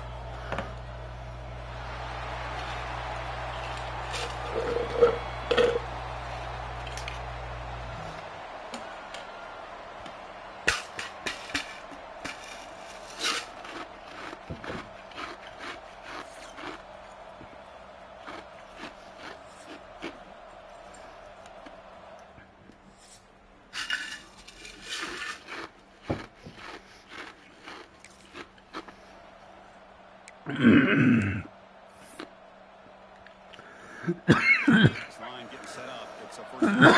Next line getting set up. It's a first down.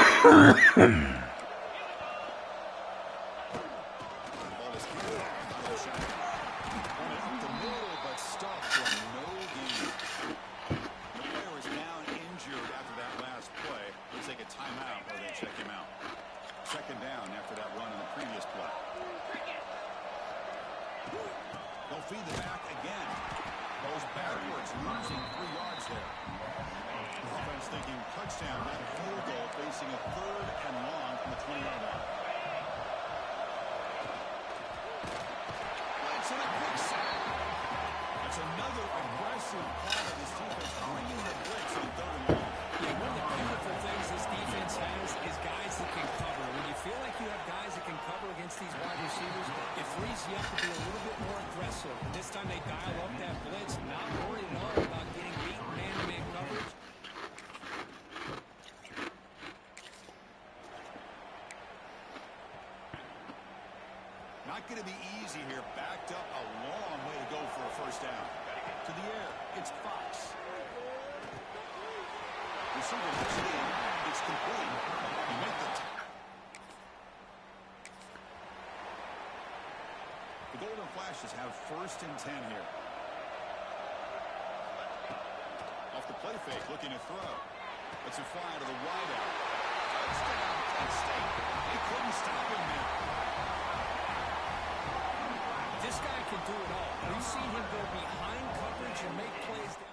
Ball is kicked out of the shotgun. Running up the middle, but stopped for no gain. The player is now injured after that last play. Looks like a timeout or they check him out. Second down after that run in the previous play. They'll feed the back again. Goes backwards, losing 3 yards there. Offense thinking touchdown, not field goal, facing a 3rd and long from the 20-yard line. Blitz and a quick sack. That's another aggressive call of this defense, bringing the blitz on 3rd and long. Yeah, one of the beautiful things this defense has is guys that can cover. When you feel like you have guys that can cover against these wide receivers, it frees you up to be a little bit more aggressive. And this time they dial up that blitz, not worried at all about getting beaten man-to-man coverage. Not going to be easy here. Backed up a long way to go for a first down. To the air, it's Fox. Receiver looks it in. It's complete. You make the Golden Flashes have 1st and 10 here. Off the play fake, looking to throw. It's a fly to the wideout. Touchdown, Kent State. They couldn't stop him now. This guy can do it all. We've seen him go behind coverage and make plays down.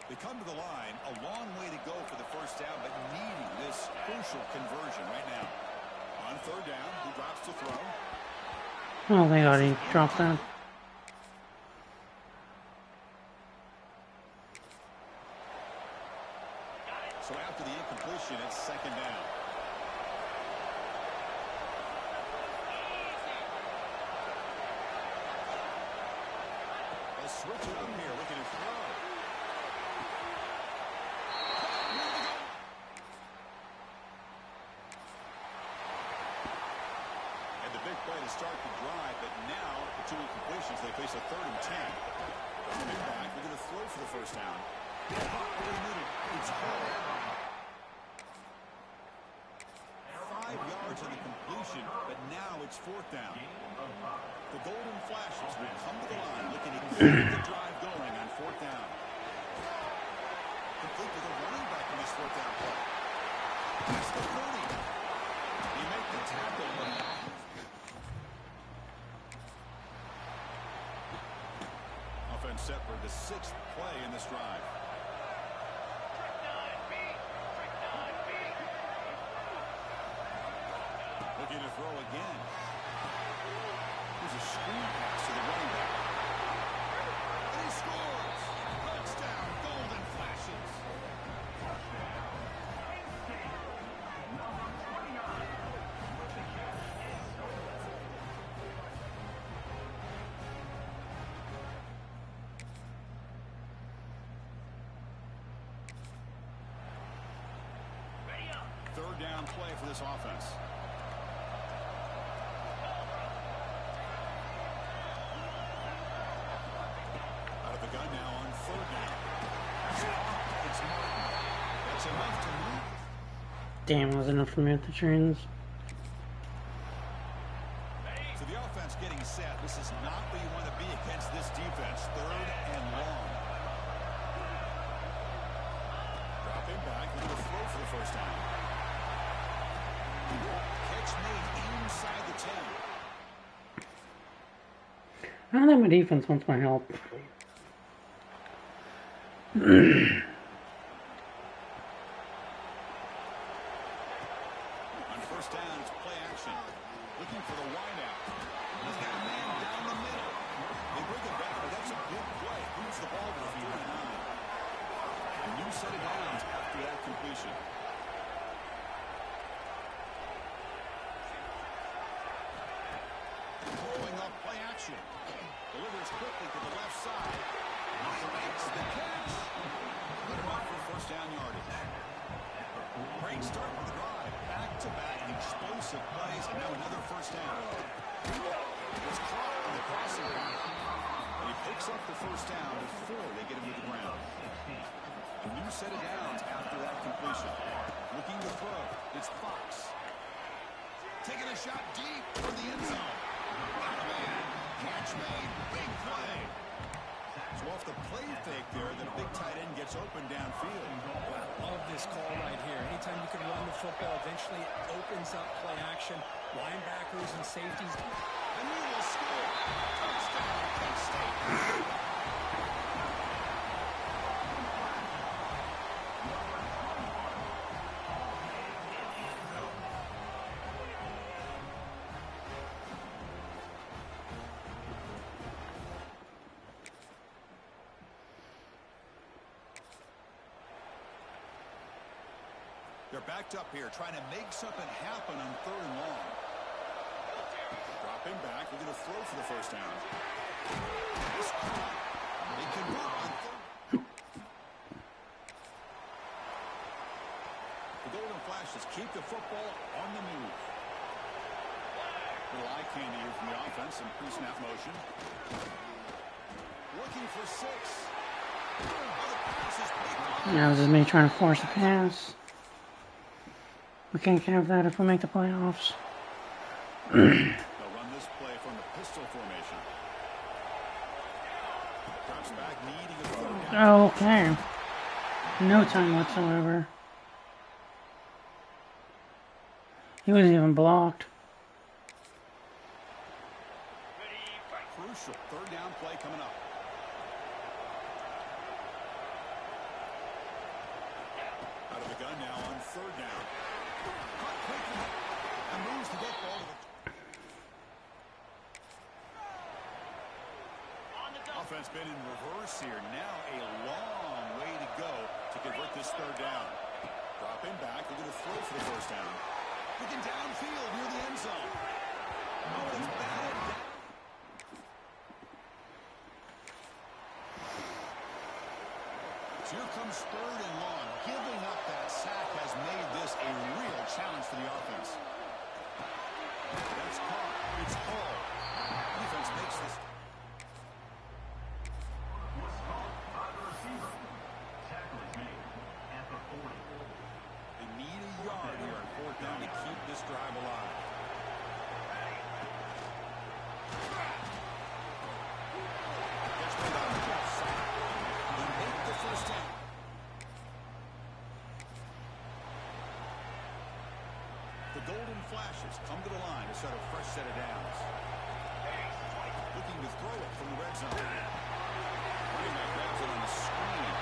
They come to the line, a long way to go for the first down, but needing this crucial conversion right now. On 3rd down, who drops to throw? Oh, they already dropped that. So after the incompletion, it's 2nd down. They'll switch it up here, looking to throw. And the big play to start the drive, but now the 2 incompletions, they face a 3rd and 10. Coming back, we're going to throw for the first down. It's hard. 5 yards on the completion, but now it's 4th down. The Golden Flashes will come to the line looking to keep the drive going on 4th down. Complete with a running back in this 4th down play. That's the 30. They make the tackle. Offense set for the 6th play in this drive. Looking to throw again. Here's a screen pass to the running back. And he scores! Touchdown, Golden Flashes! play for this offense. Out of the gun now on third down. It's Martin. That's enough to move. Damn, was enough to move the chains. So the offense getting set. This is not where you want to be against this defense. Third and long. Dropping back. We're going to throw for the first time. Catch made inside the 10. I don't think my defense wants my help. On first down, it's play action. Looking for the wideout. He's got a man down the middle. They bring it back, but that's a big play. Moves the ball to the 49. A new set of downs after that completion. Throwing up play action. Delivers quickly to the left side. Makes the catch. Put him up for first down yardage. Great start for the drive. Back-to-back explosive plays, and now another first down. It's caught on the crossing line. And he picks up the first down before they get him to the ground. A new set of downs after that completion. Looking to throw. It's Fox. Taking a shot deep for the end zone. Man, catch made. Big play. So off the play fake there, the big tight end gets open downfield. I love this call right here. Anytime you can run the football, eventually it opens up play action. Linebackers and safeties. And he will score. Touchdown, Penn State. They're backed up here, trying to make something happen on third and long. Dropping back, we're going to throw for the first down. They convert on third. The Golden Flashes keep the football on the move. Little eye candy here from the offense in pre-snap motion. Looking for 6. Now this is me trying to force a pass. We can't have that if we make the playoffs. They'll run this play from the pistol formation. Drops back, needing a third down. Okay. No time whatsoever. He was even blocked. Crucial third down play coming up. Out of the gun now on third down. Caught quickly and moves the football to the offense been in reverse here. Now a long way to go to convert this third down. Dropping back, they're going to throw for the first down. Looking downfield near the end zone. Oh, it's batted down. So here comes third and long. Giving up that sack has made this a real challenge for the offense. That's caught. It's called. Defense makes this. They need a yard here on fourth down to keep this drive alive. Gets put on the left side. They make the first down. The Golden Flashes come to the line to set a fresh set of downs. Looking to throw it from the red zone. Running back grabs it on the screen.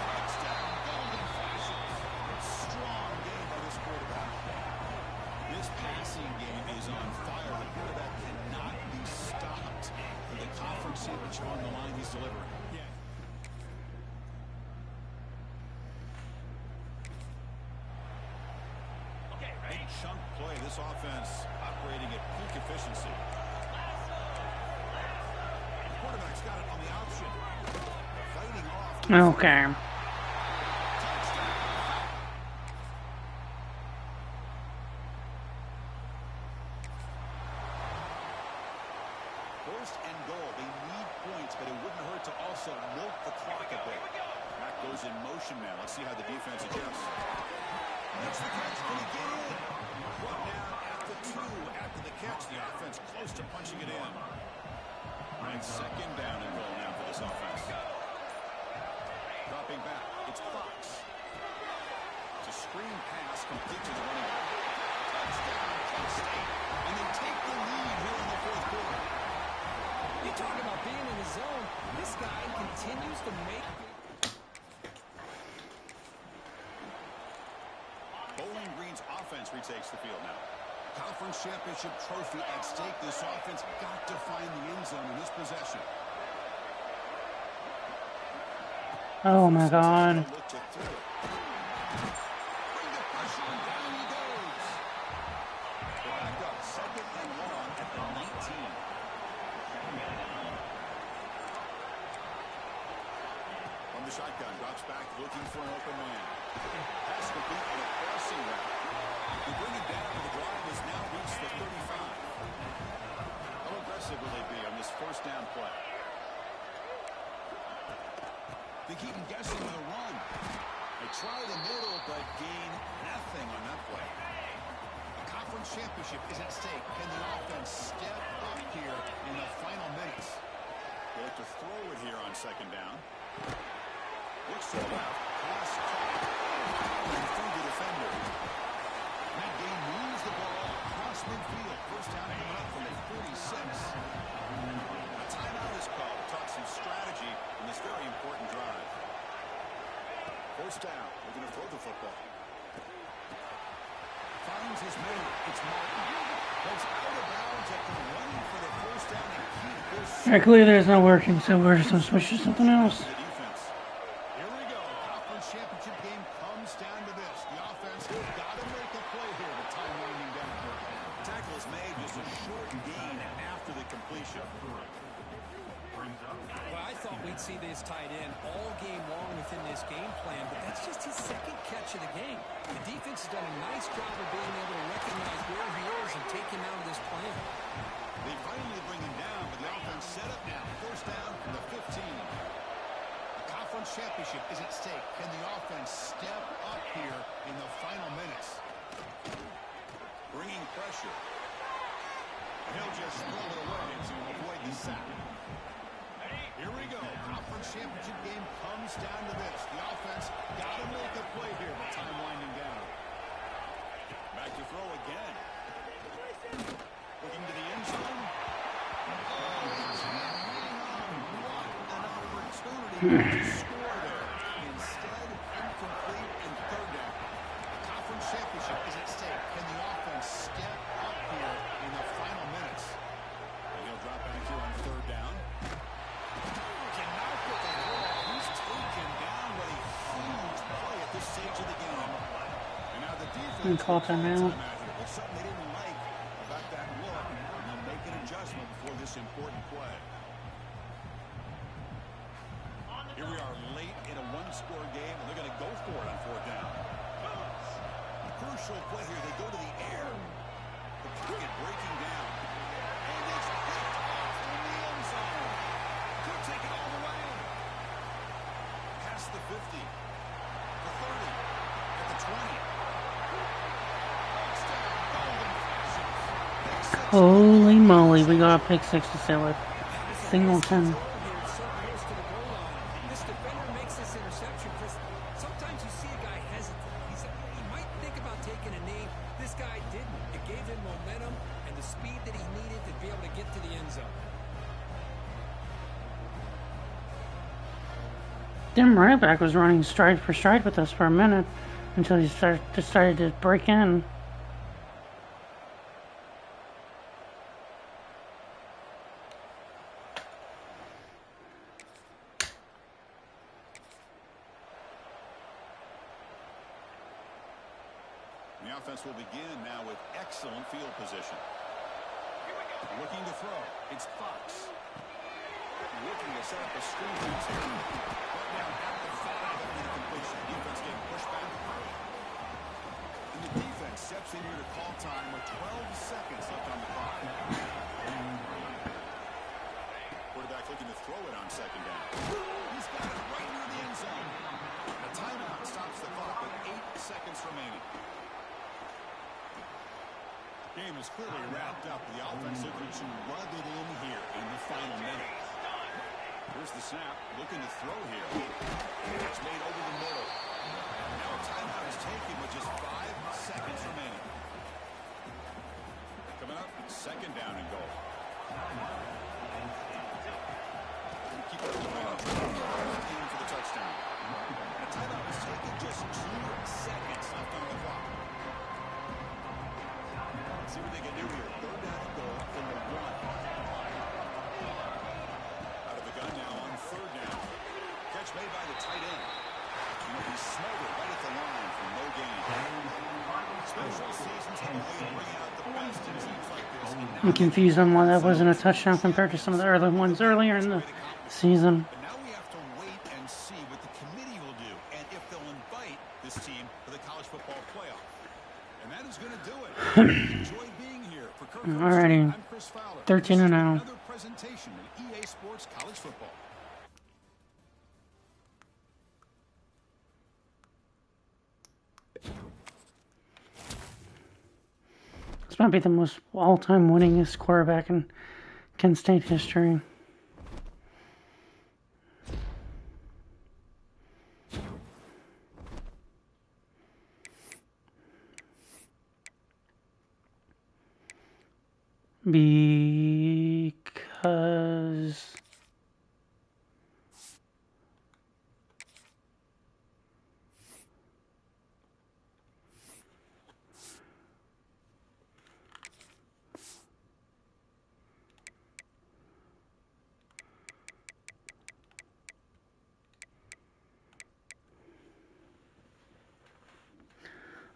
Touchdown, Golden Flashes. Strong game by this quarterback. This passing game is on fire. The quarterback cannot be stopped. With the conference championship on the line, he's delivering. Yeah. Big chunk play. This offense operating at peak efficiency. The quarterback's got it on the option. Fighting off. Okay. first and goal. They need points, but it wouldn't hurt to also milk the clock a bit. That goes in motion now. Let's see how the defense adjusts. Makes the catch. Can he get in? Brought down at the 2 after the catch. The offense close to punching it in. And second down and goal now for this offense. Dropping back. It's Fox. It's a screen pass complete to the running back. Touchdown, Penn State. And they take the lead here in the fourth quarter. You talk about being in the zone. This guy continues to make... Bowling Green's offense retakes the field now. Conference championship trophy at stake. This offense got to find the end zone in this possession. Oh my God. Bring the pressure and down he goes. They're back up, second and long at the 19. From the shotgun, drops back, looking for an open man. Pass complete on a crossing route. To bring it down to the drive has now reached the 35. How aggressive will they be on this first down play? They keep him guessing with a run. They try the middle, but gain nothing on that play. A conference championship is at stake. Can the offense step up here in the final minutes? They have to throw it here on second down. Looks to the left. Pass caught. And through the defender. That game moves the ball across midfield. First down coming up from the 46. A timeout is called. Talk some strategy in this very important drive. First down. They're going to throw the football. Finds his man. It's Martin. Goes out of bounds after running for the first down and keep this. Alright, clearly there's not working, so we're just gonna switch to something else. Here we go. Conference championship game comes down to this. The offense has got to make a play here. The time winding down. Tackle is made, just a short gain after the completion. Well, I thought we'd see this tight end all game long within this game plan, but that's just his second catch of the game. The defense has done a nice job of being able to recognize where he is and take him out of this plan. They finally bring him down, but the offense set up now. First down from the 15. A conference championship is at stake. Can the offense step up here in the final minutes? Bringing pressure. He'll just throw it away to avoid the sack. Here we go. Conference championship game comes down to this. The offense got to make a play here. The time winding down. Back to throw again. Looking to the end zone. Oh, he's hanging on. What an opportunity to score there. Instead, incomplete and third down. A conference championship is at stake. Can the offense step up here in the final minutes? And he'll drop back here on third down. Cannot put the ball. He's taken down with a huge play at this stage of the game. And now the defense Call timeout. There's something they didn't like about that look, and they'll make an adjustment before this important play. Here we are late in a one-score game, and they're going to go for it on fourth down. A crucial play here. They go to the air. The pocket breaking down. And it's picked off in the end zone. Could take it all the way. Past the 50. The 30. At the 20. Holy moly, we got a pick 6 to stay with. Singleton. This defender makes this interception because sometimes you see a guy hesitate. He might think about taking a knee. This guy didn't. It gave him momentum and the speed that he needed to be able to get to the end zone. Dim right back was running stride for stride with us for a minute until he decided to break in. The offense will begin now with excellent field position. Looking to throw. It's Fox. Looking to set up a screen pass here. Right now at the 5 after the completion. Defense getting pushed back. And the defense steps in here to call time with 12 seconds left on the clock. wrapped up. The offense looking to rub it in here in the final minute. Here's the snap, looking to throw here. It's made over the middle. Now a timeout is taken with just 5 seconds remaining. Coming up, second down and goal. Keep it going. In for the touchdown. A timeout is taken, just 2 seconds left on the clock. See what they can do here. Third down and goal from the 1. Out of the gun now on third down. Catch made by the tight end. He smothered right at the line for no gain. Special seasons have a way of bringing out the best in teams like this. I'm confused on why that wasn't a touchdown compared to some of the early ones earlier in the season. But now we have to wait and see what the committee will do and if they'll invite this team to the college football playoff. And that is going to do it. Enjoy being here. For Kirk Alrighty. I'm Chris Fowler. 13-0. Another presentation of EA Sports College Football. This might be the most all-time winningest quarterback in Kent State history. Because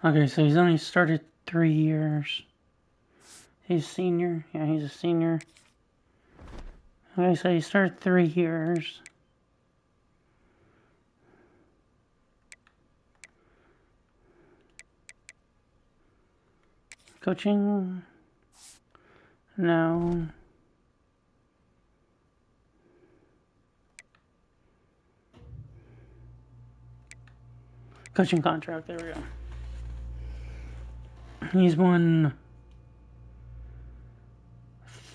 okay, so he's only started 3 years. He's senior. Yeah, he's a senior. Okay, so he started 3 years. Coaching? No. Coaching contract, there we go. He's won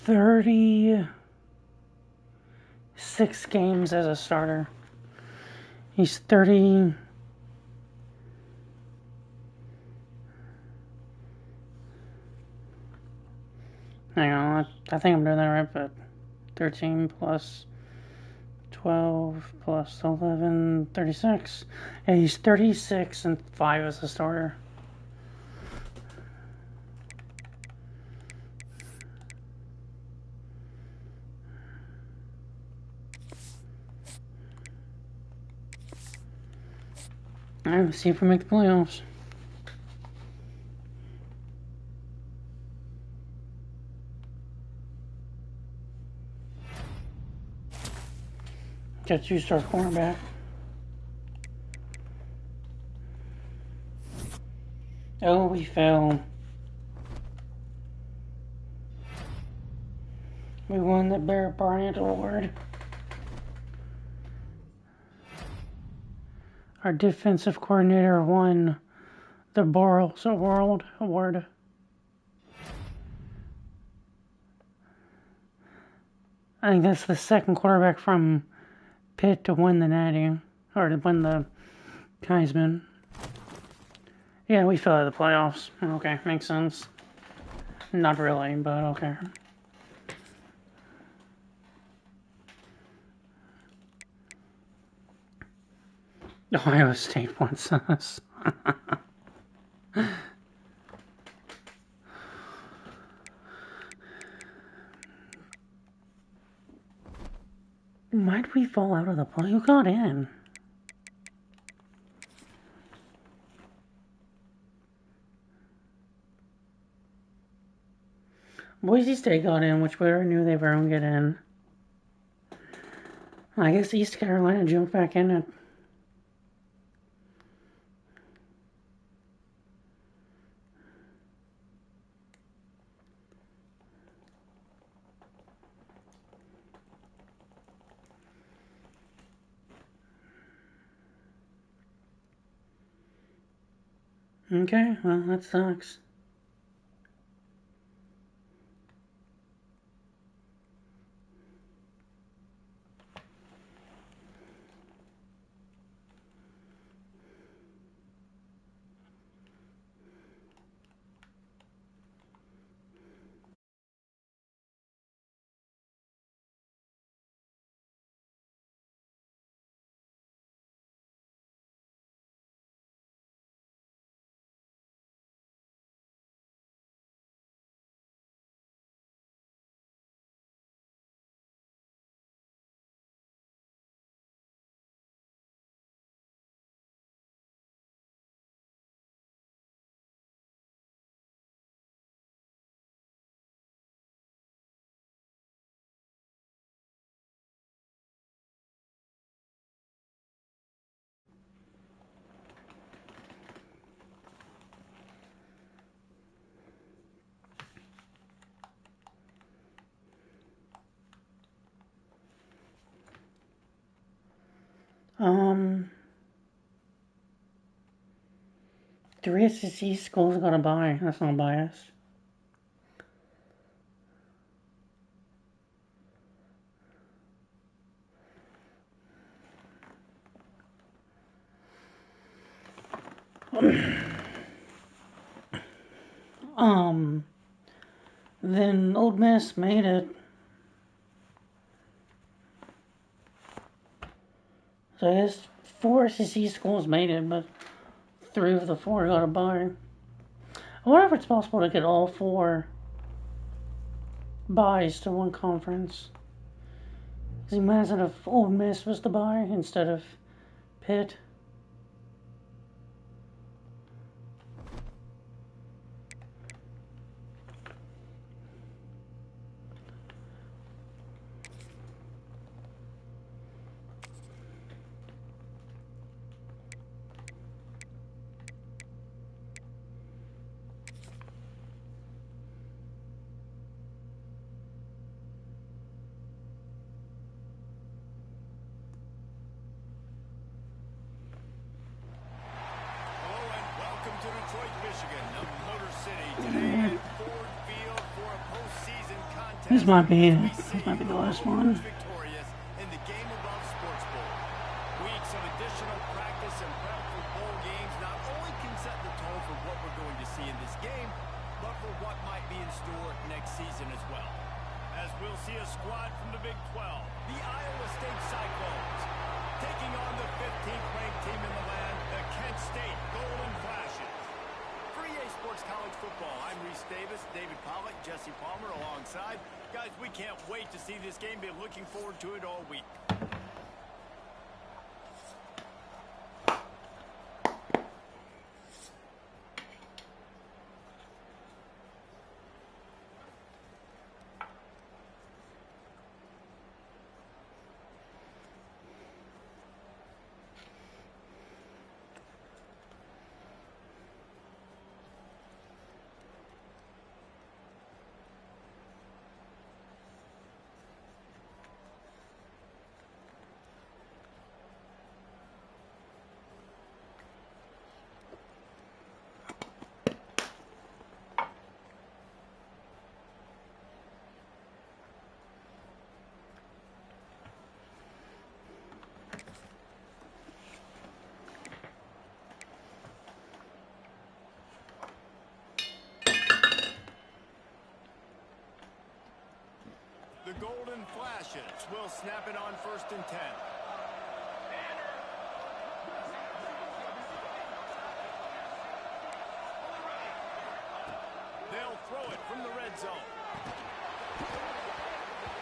36 games as a starter. He's 30. Hang on, I think I'm doing that right, but 13 plus 12 plus 11, 36. Yeah, he's 36 and 5 as a starter. Alright, let's see if we make the playoffs. Got 2-star cornerback. Oh, we fell. We won the Bear Bryant Award. Our defensive coordinator won the Borals Award. I think that's the second quarterback from Pitt to win the Natty, or to win the Heisman. Yeah, we fell out of the playoffs. Okay, makes sense. Not really, but okay. Ohio State wants us. Why'd we fall out of the play? Who got in? Boise State got in, which we already knew they were going to get in. I guess East Carolina jumped back in it. Okay, well, that sucks. Three SEC schools got a bye. That's not biased. Then Old Miss made it. So I guess 4 SEC schools made it, but 3 of the 4 got a bye. I wonder if it's possible to get all 4 byes to one conference. Because imagine if Old Miss was the bye instead of Pitt. This might be the last one. In the game above sports bowl. Weeks of additional practice and prep for bowl games not only can set the tone for what we're going to see in this game, but for what might be in store next season as well. As we'll see a squad from the Big 12, the Iowa State Cyclones, taking on the 15th ranked team in the land, the Kent State Golden Flashes. For EA Sports College Football, I'm Reese Davis, David Pollack, Jesse Palmer alongside. Guys, we can't wait to see this game. Been looking forward to it all week. The Golden Flashes will snap it on 1st and 10. They'll throw it from the red zone.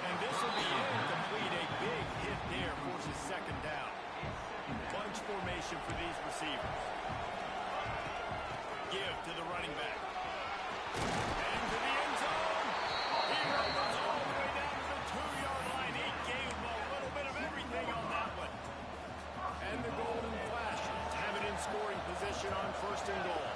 And this will be incomplete. A big hit there forces 2nd down. Bunch formation for these receivers. Give to the running back. And to the end zone. He rumbles all the way down to the 2-yard line. He gave him a little bit of everything on that one. And the Golden Flashes have it in scoring position on 1st and goal.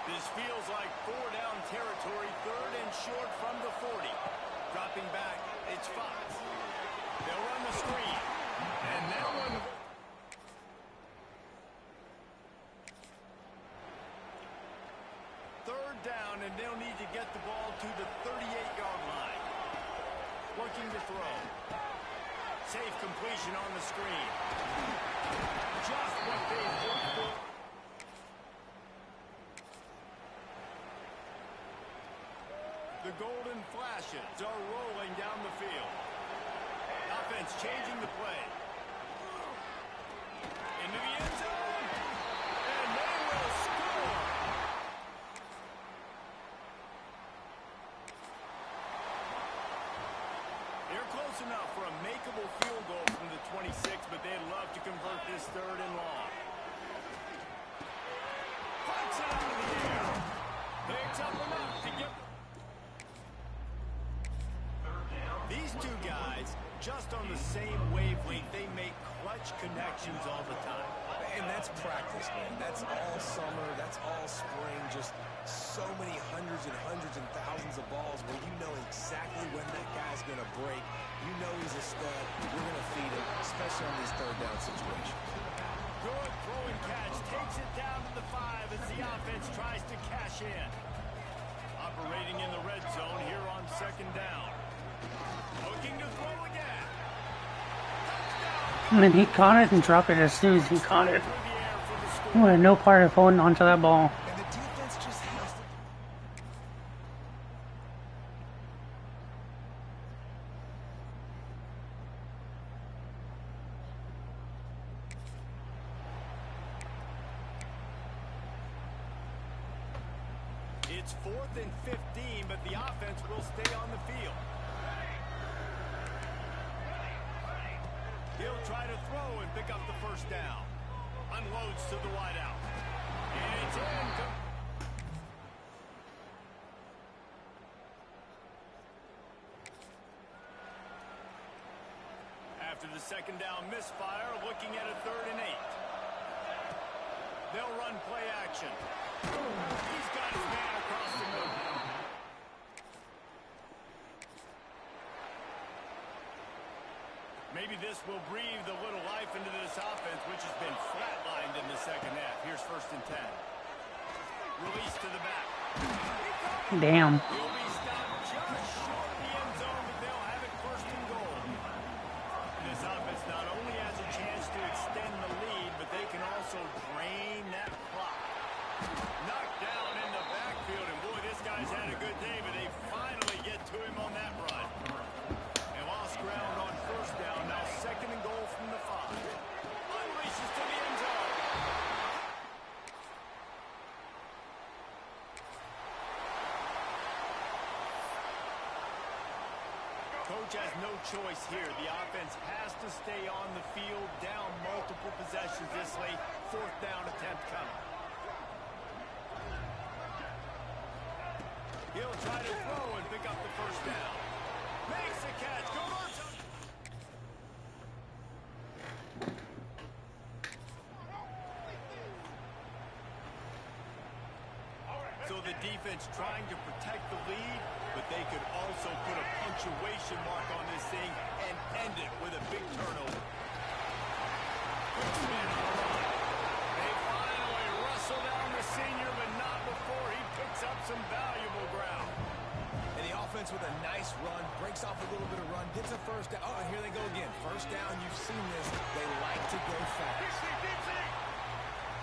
This feels like 4-down territory, 3rd and short from the 40. Dropping back, it's Fox. They'll run the screen. And that one... Third down, and they'll need to get the ball to the 38-yard line. Looking to throw. Safe completion on the screen. Just what they hoped for. The Golden Flashes are rolling down the field. Offense changing the play. Into the end zone. And they will score. They're close enough for a makeable field goal from the 26, but they'd love to convert this 3rd and long. Puts it out of the air. Picks up enough to get... These two guys, just on the same wavelength, they make clutch connections all the time. And that's practice, man. That's all summer. That's all spring. Just so many hundreds and thousands of balls where you know exactly when that guy's going to break. You know he's a stud. You're going to feed him, especially on these third down situations. Good throw and catch. Takes it down to the 5 as the offense tries to cash in. Operating in the red zone here on second down. Looking to throw again. And then he caught it and dropped it as soon as he caught it. He wanted no part of holding onto that ball. And the defense just has to... It's 4th and 15, but the offense will stay on the field. He'll try to throw and pick up the first down. Unloads to the wideout. And it's in. After the second down misfire, looking at a 3rd and 8. They'll run play action. He's got his man across the middle. Maybe this will breathe a little life into this offense, which has been flatlined in the second half. Here's 1st and 10. Release to the back. Damn. He'll be stopped just short of the end zone, but they'll have it 1st and goal. This offense not only has a chance to extend the lead, but they can also drain that clock. Knocked down in the backfield, and boy, this guy's had a good day, but they finally get to him on that run. And lost ground on 1st down, now 2nd and goal from the 5. Unleashes to the end zone. Coach has no choice here. The offense has to stay on the field, down multiple possessions this late. 4th down attempt coming. He'll try to throw and pick up the first down. Makes the catch. Converts. So the defense trying to protect the lead, but they could also put a punctuation mark on this thing and end it with a big turnover. Quick spin on the run. They finally wrestle down the senior, but not before he picks up some valuable ground. And the offense with a nice run, breaks off a little bit of run, gets a first down. Oh, and here they go again. First down, you've seen this. They like to go fast.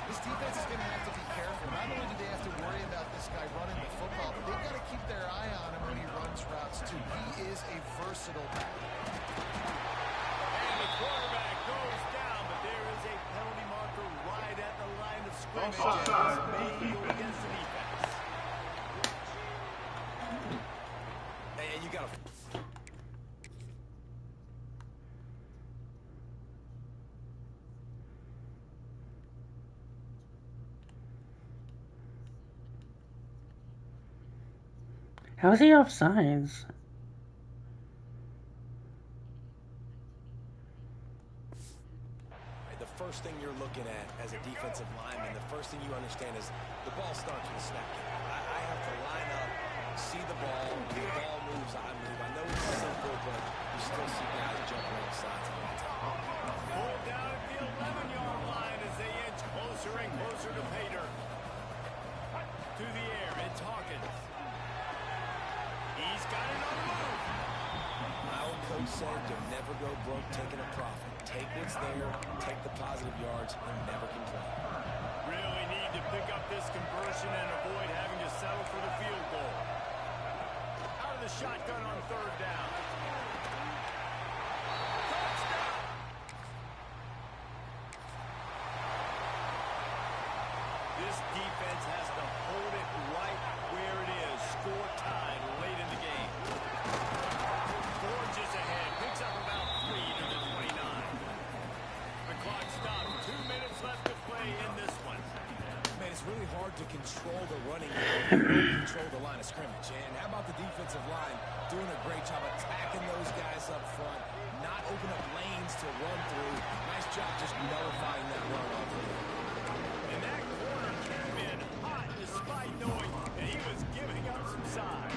This defense is going to have to be careful. Not only do they have to worry about this guy running the football, but they've got to keep their eye on him when he runs routes, too. He is a versatile back. And the quarterback goes down, but there is a penalty marker right at the line of scrimmage. And this may go against the defense. And you got to... How's he offsides? The first thing you're looking at as a defensive lineman, the first thing you understand is the ball starts with a snap count. I have to line up, see the ball. When the ball moves, I move. I know it's simple, but you still see guys jumping off sides all the time. Pulled down at the 11-yard line as they inch closer and closer to Pater. To the air, it's Hawkins. He's got it on the move. My old coach said you'll never go broke taking a profit. Take what's there, take the positive yards, and never complain. Really need to pick up this conversion and avoid having to settle for the field goal. Out of the shotgun on 3rd down. Touchdown! This defense has to hold it right where it is. Score tied late in the game. Forges ahead. Picks up about 3 to the 29. The clock stopped. 2 minutes left to play in this one. Man, it's really hard to control the running game. You don't control the line of scrimmage. And how about the defensive line doing a great job attacking those guys up front, not open up lanes to run through. Nice job just nullifying that run on And that corner came in hot despite knowing that he was giving up some size.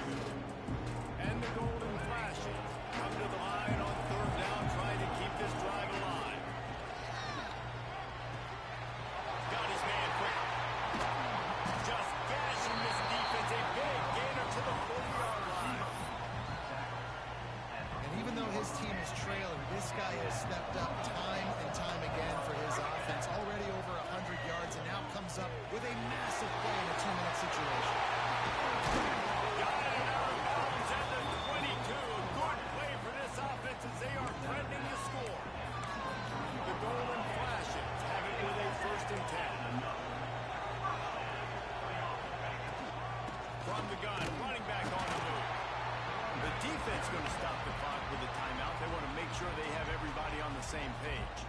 And the golden flashes come to the line on third down, trying to keep this drive alive. Got his man quick. Just gashing this defense. A big gainer to the 40-yard line. And even though his team is trailing, this guy has stepped up time and time again for his offense. Already over 100 yards, and now comes up with a massive play in a 2-minute situation. Got it out of bounds at the 22. Good play for this offense as they are threatening to score. The golden flashes have it with a 1st and 10. From the gun, running back on the move. The defense going to stop the clock with a timeout. They want to make sure they have everybody on the same page.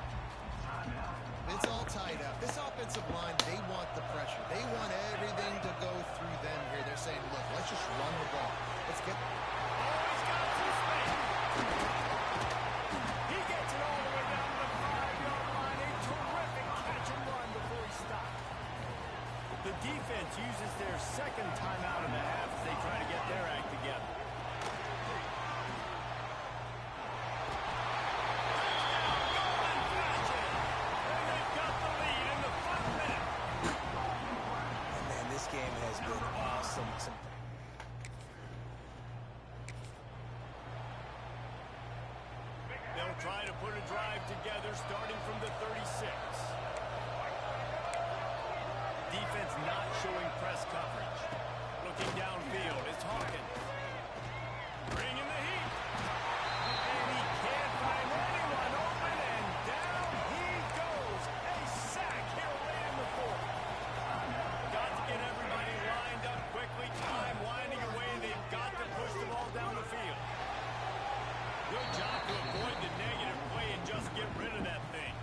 It's all tied up. This offensive line, they want the pressure. They want everything to go through them here. They're saying, look, let's just run the ball. Let's get... He's got some space. He gets it all the way down to the 5-yard line. A terrific catch and run before he stopped. The defense uses their 2nd timeout in the half as they try to get their act together. Game has been awesome. They'll try to put a drive together starting from the 36. Defense not showing press coverage. Looking downfield, it's Hawkins. Bringing the heat. And he can't find anyone open, and down he goes. A sack here late in the 4th. Got to get everybody lined up quickly. Time winding away, and they've got to push the ball down the field. Good job to avoid the negative play and just get rid of that thing.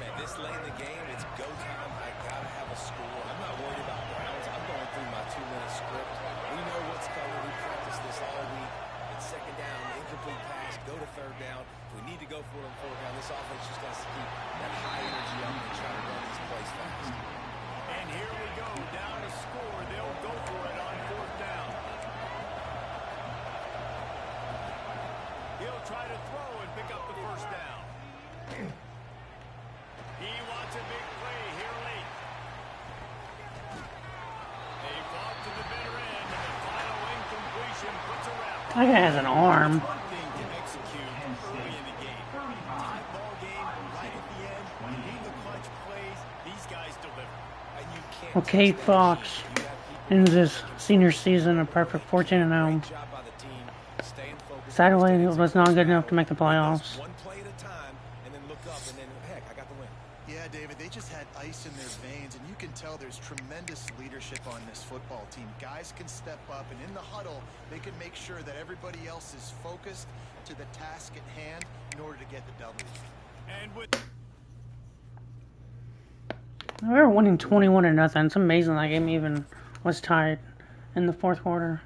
Man, this late in the game, it's go time. I gotta have a score. I'm not worried about Browns. I'm going through my 2-minute script. We know what's coming. We practiced this all week. It's 2nd down, incomplete pass, go to 3rd down. We need to go for it on 4th down. This offense just has to keep that high energy up and try to run these plays fast. And here we go, down to score. They'll go for it on 4th down. He'll try to throw and pick up the 1st down. He wants a big play here late. They ball to the bitter end, and the final incompletion puts a wrap. That guy has an arm. It's one thing to execute early in the game. Tight ball game right at the end. When you need the clutch plays, these guys deliver. And you can't Well, Kate Fox ends his senior season a perfect 14-0. job by the team, staying focused. Sadly, it was not good enough to make the playoffs. One play at a time, and then look up, and then, heck, I got the win. Yeah, David, they just had ice in their veins, and you can tell there's tremendous leadership on this football team. Guys can step up, and in the huddle, they can make sure that everybody else is focused to the task at hand in order to get the W. And with We were winning 21-0. It's amazing that game even was tied in the 4th quarter.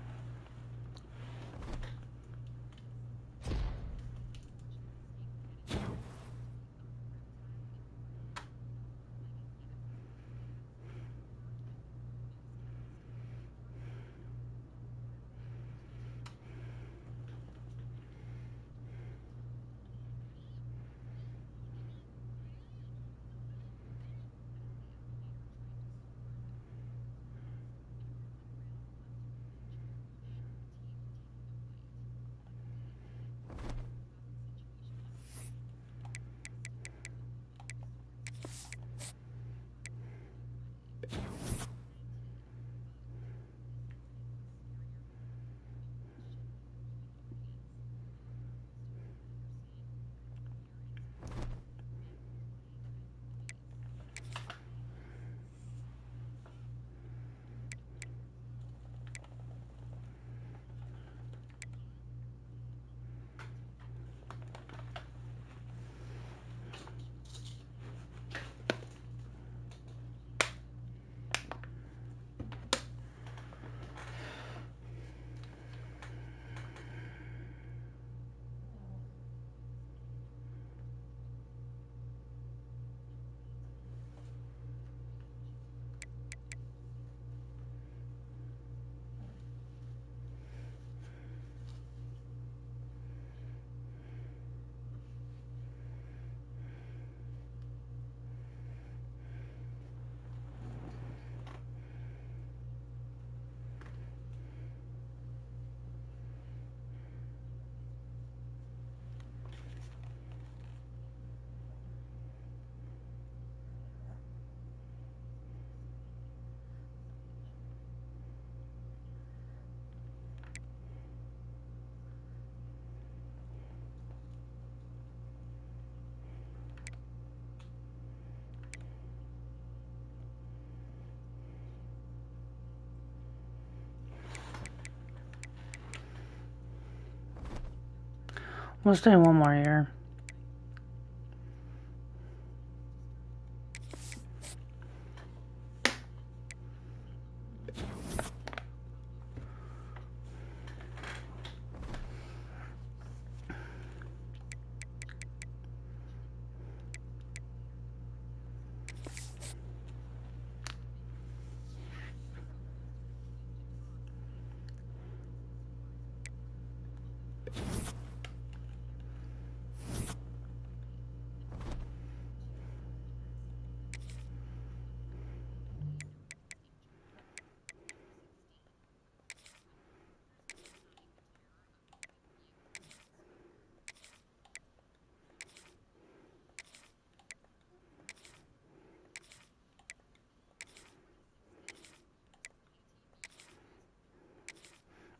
We'll stay one more year.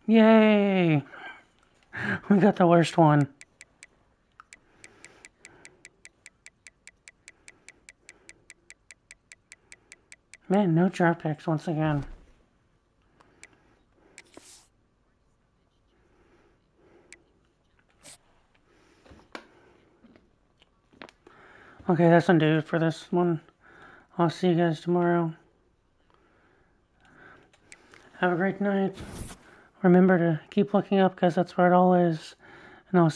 Yay! We got the worst one. Man, no draft picks once again. Okay, that's gonna do it for this one. I'll see you guys tomorrow. Have a great night. Remember to keep looking up because that's where it all is. And I'll see